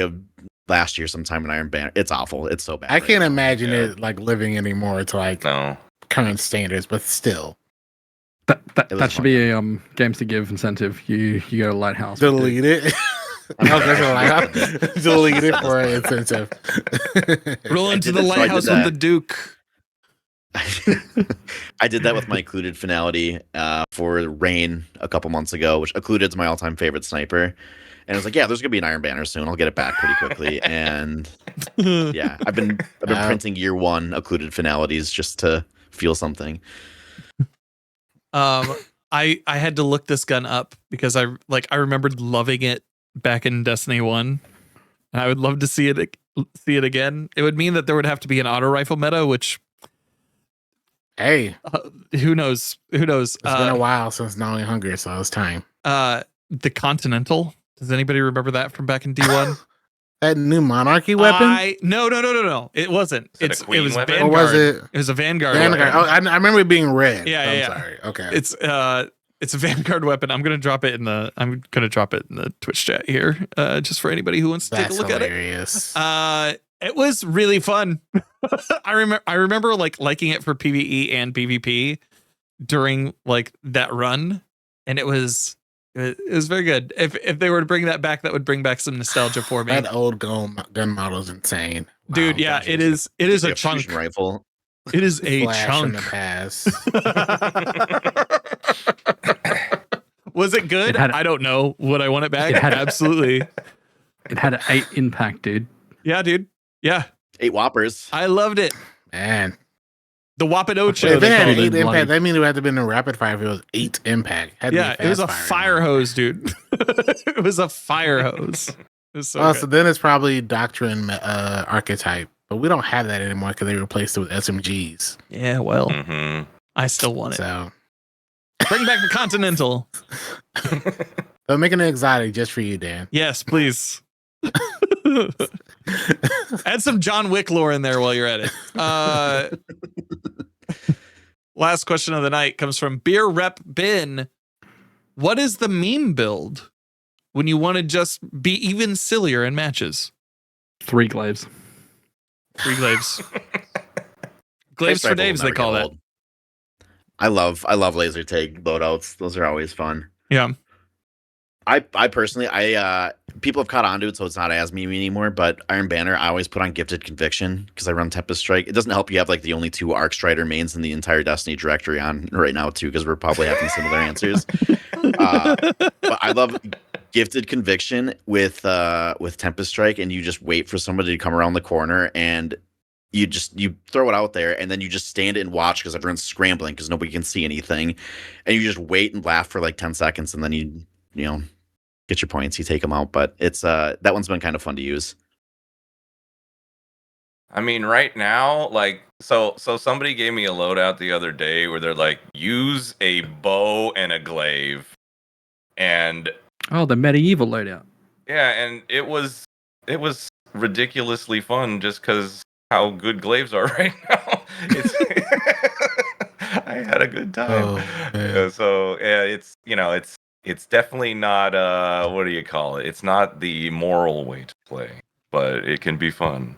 Speaker 3: last year sometime in Iron Banner. It's awful. It's so bad.
Speaker 5: I
Speaker 3: right
Speaker 5: can't
Speaker 3: now.
Speaker 5: imagine
Speaker 2: Yeah.
Speaker 5: it like living anymore to like
Speaker 2: No.
Speaker 5: current standards, but still.
Speaker 3: It was
Speaker 4: That should
Speaker 3: fun.
Speaker 4: be a games to give incentive. You go to Lighthouse.
Speaker 5: Delete it. Delete it for an incentive.
Speaker 1: Roll
Speaker 3: I
Speaker 1: into
Speaker 3: did
Speaker 1: the
Speaker 3: that, so I did
Speaker 1: lighthouse with
Speaker 3: that.
Speaker 1: the Duke.
Speaker 3: I did that with my occluded finality for Rain a couple months ago, which occluded's my all-time favorite sniper. And I was like, yeah, there's gonna be an Iron Banner soon. I'll get it back pretty quickly. And yeah, I've been printing year one occluded finalities just to feel something.
Speaker 1: I had to look this gun up because I remembered loving it back in Destiny 1. And I would love to see it again. It would mean that there would have to be an auto rifle meta, which
Speaker 5: Hey,
Speaker 1: who knows?
Speaker 5: it's been a while since Gnawing Hunger, so it's time.
Speaker 1: The Continental. Does anybody remember that from back in D1?
Speaker 5: That new Monarchy weapon?
Speaker 1: No. It wasn't.
Speaker 2: Is it a
Speaker 1: It
Speaker 2: queen
Speaker 1: was
Speaker 2: weapon?
Speaker 1: Vanguard.
Speaker 5: Or was it
Speaker 1: It was a Vanguard.
Speaker 5: Vanguard?
Speaker 1: weapon.
Speaker 5: Oh, I remember it being red.
Speaker 1: Yeah,
Speaker 5: I'm
Speaker 1: yeah.
Speaker 5: sorry. Okay.
Speaker 1: It's a Vanguard weapon. I'm gonna drop it in the Twitch chat here, just for anybody who wants to
Speaker 5: That's
Speaker 1: take a look
Speaker 5: hilarious.
Speaker 1: at it. It was really fun. I remember like liking it for PvE and PvP during like that run, and it was It was very good. If they were to bring that back, that would bring back some nostalgia for me.
Speaker 5: That old gun model is insane. Wow,
Speaker 1: Dude, yeah, it is. It is a chunk.
Speaker 3: fusion rifle.
Speaker 1: It is a
Speaker 5: Flash
Speaker 1: chunk.
Speaker 5: from the past.
Speaker 1: Was it good? I don't know. Would I want it back? Absolutely.
Speaker 4: It had an 8 impact, dude.
Speaker 1: Yeah, dude. Yeah.
Speaker 3: 8 whoppers.
Speaker 1: I loved it.
Speaker 5: Man.
Speaker 1: The Wapadocho.
Speaker 5: If it had 8 impact, that means it would have to be in a rapid fire if it was 8 impact.
Speaker 1: Yeah, it was a fire hose, dude. It was a fire hose. It was so
Speaker 5: so then it's probably Doctrine archetype. But we don't have that anymore because they replaced it with SMGs.
Speaker 1: Yeah, well, I still want it.
Speaker 5: So
Speaker 1: bring back the Continental.
Speaker 5: They're making an exotic just for you, Dan.
Speaker 1: Yes, please. Add some John Wick lore in there while you're at it. Last question of the night comes from Beer Rep Bin. What is the meme build when you want to just be even sillier in matches?
Speaker 4: 3 glaives.
Speaker 1: 3 glaives. Glaives for Daves, they call that.
Speaker 3: I love laser tag loadouts. Those are always fun.
Speaker 1: Yeah.
Speaker 3: I personally, people have caught on to it, so it's not as meme anymore. But Iron Banner, I always put on Gifted Conviction because I run Tempest Strike. It doesn't help you have like the only 2 Arc Strider mains in the entire Destiny directory on right now too, because we're probably having similar answers. But I love Gifted Conviction with Tempest Strike, and you just wait for somebody to come around the corner, and you throw it out there, and then you just stand and watch because everyone's scrambling because nobody can see anything, and you just wait and laugh for like 10 seconds, and then you get your points, you take them out. But it's that one's been kind of fun to use.
Speaker 2: I mean, right now, like, so somebody gave me a loadout the other day where they're like, use a bow and a glaive, and
Speaker 4: the medieval loadout.
Speaker 2: Yeah, and it was ridiculously fun just because how good glaives are right now. I had a good time. So yeah, it's definitely not what do you call it? It's not the moral way to play, but it can be fun.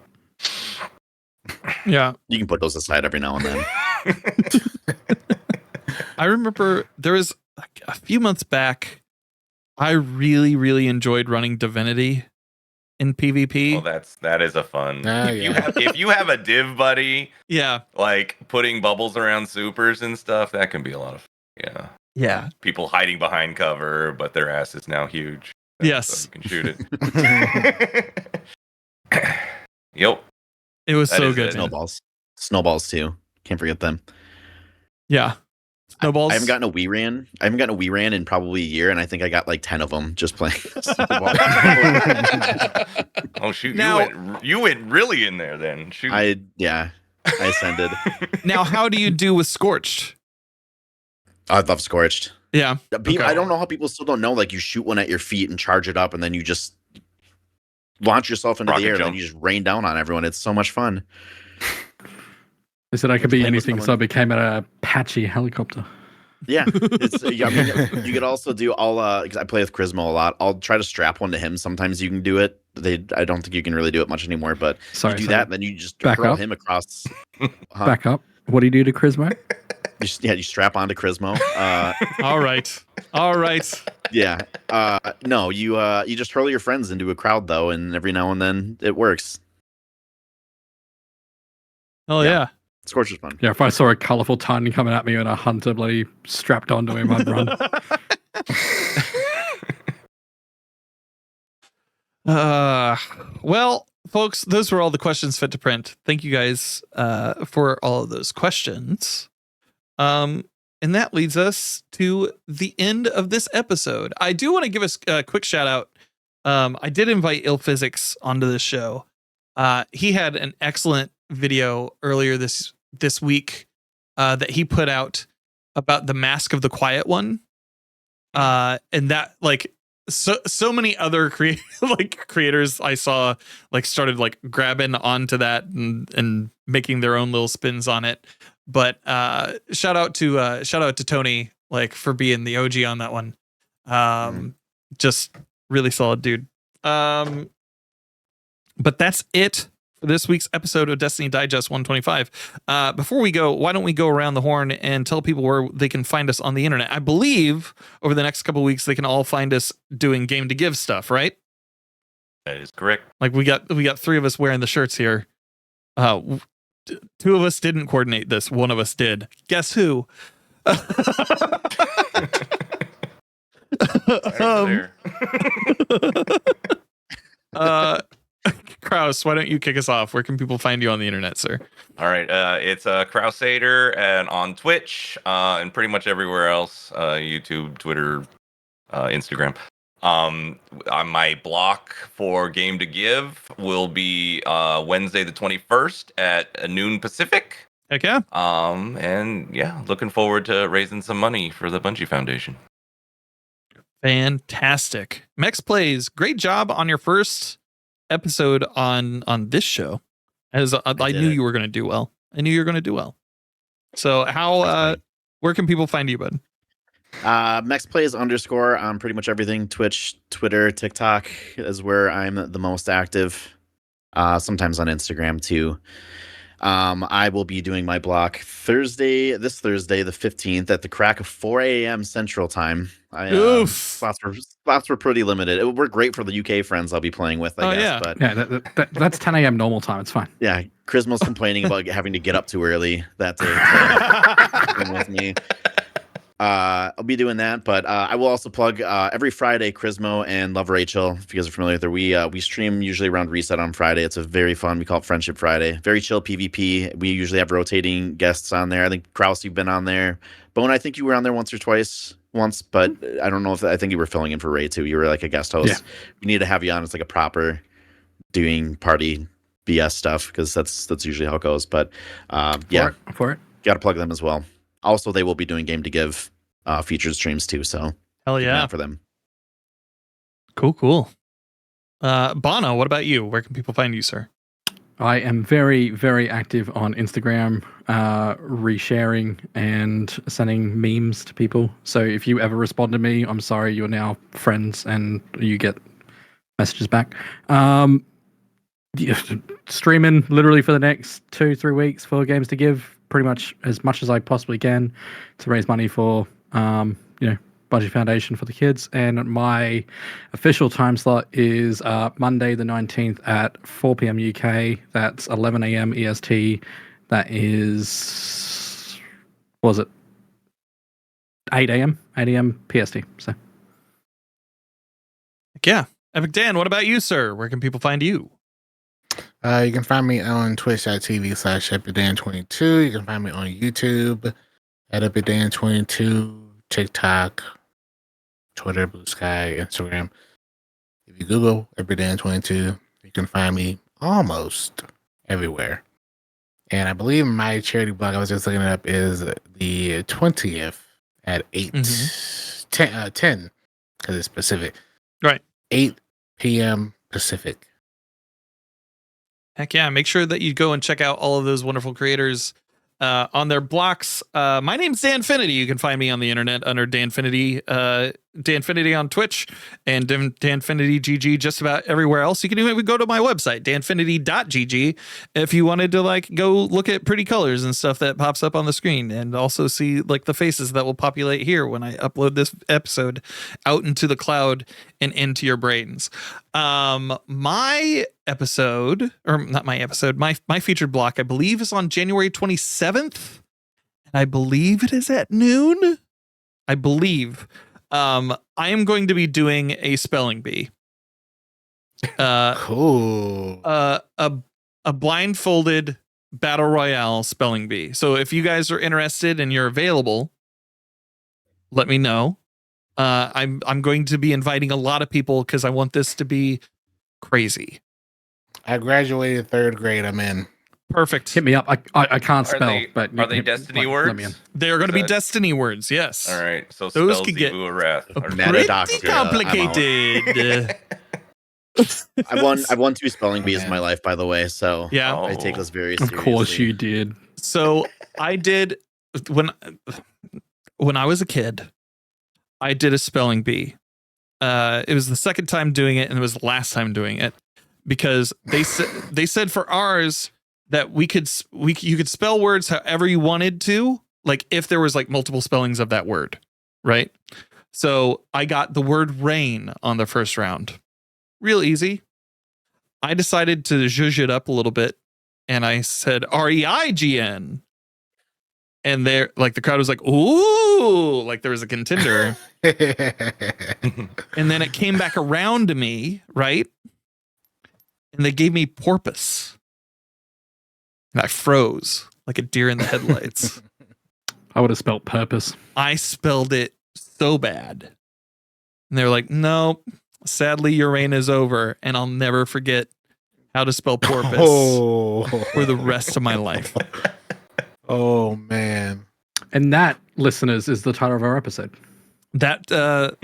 Speaker 1: Yeah,
Speaker 3: you can put those aside every now and then.
Speaker 1: I remember there was like a few months back, I really, really enjoyed running Divinity in PvP.
Speaker 2: Well, that is a fun. If you have a div buddy, like putting bubbles around supers and stuff, that can be a lot of fun.
Speaker 1: Yeah.
Speaker 2: People hiding behind cover, but their ass is now huge.
Speaker 1: Yes,
Speaker 2: so you can shoot it. Yep.
Speaker 1: It was so good.
Speaker 3: Snowballs too. Can't forget them.
Speaker 1: Yeah. Snowballs.
Speaker 3: I haven't gotten a Wii ran in probably a year, and I think I got like 10 of them just playing.
Speaker 2: Oh shoot! Now, you went really in there then. Shoot.
Speaker 3: I ascended.
Speaker 1: Now, how do you do with Scorched?
Speaker 3: I love Scorched.
Speaker 1: Yeah.
Speaker 3: I don't know how people still don't know. Like, you shoot one at your feet and charge it up, and then you just launch yourself into the air, and then you just rain down on everyone. It's so much fun.
Speaker 4: They said I could be anything, so I became an Apache helicopter.
Speaker 3: Yeah, you could also do because I play with Crucible a lot. I'll try to strap one to him. Sometimes you can do it. I don't think you can really do it much anymore. But you do that, and then you just throw him across.
Speaker 4: Back up. What do you do to Crismo?
Speaker 3: You strap onto Crismo.
Speaker 1: All right.
Speaker 3: Yeah. No, you just hurl your friends into a crowd though, and every now and then it works.
Speaker 1: Oh yeah.
Speaker 3: Scorch is fun.
Speaker 4: Yeah, if I saw a colourful Titan coming at me and a hunter bloody strapped onto him, I'd run.
Speaker 1: Well, folks, those were all the questions fit to print. Thank you guys for all of those questions. And that leads us to the end of this episode. I do want to give us a quick shout out. I did invite Ill Physics onto this show. He had an excellent video earlier this week that he put out about the Mask of the Quiet One. And that, like, so many other creators I saw started grabbing onto that and making their own little spins on it. But shout out to Tony for being the OG on that one. Just really solid dude. But that's it for this week's episode of Destiny Digest 125. Before we go, why don't we go around the horn and tell people where they can find us on the internet? I believe over the next couple of weeks they can all find us doing Game to Give stuff, right?
Speaker 2: That is correct.
Speaker 1: Like we got 3 of us wearing the shirts here. 2 of us didn't coordinate this. 1 of us did. Guess who? Kraus, why don't you kick us off? Where can people find you on the internet, sir?
Speaker 2: All right, it's Crusader and on Twitch and pretty much everywhere else, YouTube, Twitter, Instagram. On my block for Game to Give will be Wednesday the 21st at noon Pacific.
Speaker 1: Heck yeah.
Speaker 2: And yeah, looking forward to raising some money for the Bungie Foundation.
Speaker 1: Fantastic. Mex Plays, great job on your first episode on this show. As I knew you were going to do well. I knew you were going to do well. So where can people find you, bud?
Speaker 3: MexPlays _ on pretty much everything. Twitch, Twitter, TikTok is where I'm the most active. Sometimes on Instagram too. I will be doing my block this Thursday, the 15th, at the crack of 4 a.m. Central Time. Spots were pretty limited. It would work great for the UK friends I'll be playing with, I guess.
Speaker 1: Yeah.
Speaker 3: But
Speaker 4: that's 10 a.m. normal time. It's fine.
Speaker 3: Yeah, Crismo's complaining about having to get up too early that day to with me. I'll be doing that, but I will also plug every Friday, Crismo and Love Rachel, if you guys are familiar with her. We stream usually around Reset on Friday. It's a very fun, we call it Friendship Friday. Very chill PvP. We usually have rotating guests on there. I think Kraus, you've been on there. Bona, I think you were on there once or twice, but I don't know I think you were filling in for Ray too. You were like a guest host. Yeah. We need to have you on. It's like a proper doing party BS stuff because that's usually how it goes. But
Speaker 4: for it.
Speaker 3: Got to plug them as well. Also, they will be doing Game to Give featured streams too. So
Speaker 1: hell yeah
Speaker 3: for them.
Speaker 1: Cool. Bona, what about you? Where can people find you, sir?
Speaker 4: I am very, very active on Instagram, resharing and sending memes to people. So if you ever respond to me, I'm sorry, you're now friends and you get messages back. Streaming literally for the next 2-3 weeks for Games to Give, pretty much as I possibly can to raise money for Bungie Foundation for the kids. And my official time slot is Monday the 19th at 4 p.m. UK. That's 11 a.m. EST. That is, what was it? 8 a.m. PST. So
Speaker 1: yeah. Epic Dan, what about you, sir? Where can people find you?
Speaker 5: You can find me on twitch.tv/EpicDan22. You can find me on YouTube at EpicDan22, TikTok, Twitter, Blue Sky, Instagram. If you Google EpicDan22, you can find me almost everywhere. And I believe my charity blog, I was just looking it up, is the 20th at 10, because it's Pacific.
Speaker 1: Right.
Speaker 5: 8 p.m. Pacific.
Speaker 1: Heck yeah. Make sure that you go and check out all of those wonderful creators on their blocks. My name's Danfinity. You can find me on the internet under Danfinity. Danfinity on Twitch and Danfinity GG just about everywhere else. You can even go to my website, danfinity.gg, if you wanted to go look at pretty colors and stuff that pops up on the screen, and also see the faces that will populate here when I upload this episode out into the cloud and into your brains. My featured block, I believe, is on January 27th. And I believe it is at noon. I believe. I am going to be doing a spelling bee.
Speaker 5: Cool.
Speaker 1: A blindfolded battle royale spelling bee. So if you guys are interested and you're available, let me know. I'm going to be inviting a lot of people because I want this to be crazy.
Speaker 5: I graduated 3rd grade. I'm in.
Speaker 1: Perfect.
Speaker 4: Hit me up. I can't spell, but
Speaker 2: are they Destiny words?
Speaker 1: They are going to be Destiny words. Yes.
Speaker 2: All right. So
Speaker 1: those
Speaker 2: spells
Speaker 1: could get
Speaker 2: Wrath.
Speaker 1: pretty complicated.
Speaker 3: I've won 2 spelling bees in my life, by the way. So
Speaker 1: yeah,
Speaker 3: I take those very seriously.
Speaker 4: Of course you did.
Speaker 1: So I did when I was a kid. I did a spelling bee. It was the second time doing it, and it was the last time doing it. because they said for ours that you could spell words however you wanted to, like if there was like multiple spellings of that word, right? So I got the word rain on the first round. Real easy. I decided to zhuzh it up a little bit, and I said REIGN. And there, like, the crowd was like, ooh, like there was a contender. And then it came back around to me, right? And they gave me porpoise. And I froze like a deer in the headlights.
Speaker 4: I would have spelled purpose.
Speaker 1: I spelled it so bad. And they were like, no, sadly, your reign is over. And I'll never forget how to spell porpoise for the rest of my life.
Speaker 5: Oh man!
Speaker 4: And that, listeners, is the title of our episode.
Speaker 1: That's the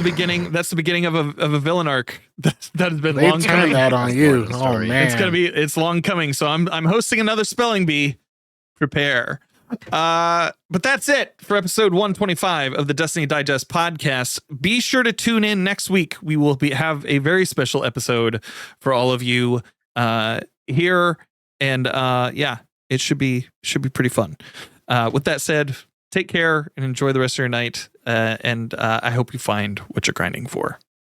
Speaker 1: beginning. That's the beginning of a villain arc that has been
Speaker 5: They
Speaker 1: long coming.
Speaker 5: that on you. Oh man!
Speaker 1: It's long coming. So I'm hosting another spelling bee. Prepare. But that's it for episode 125 of the Destiny Digest podcast. Be sure to tune in next week. We will have a very special episode for all of you here, and it should be pretty fun. With that said, take care and enjoy the rest of your night. And I hope you find what you're grinding for.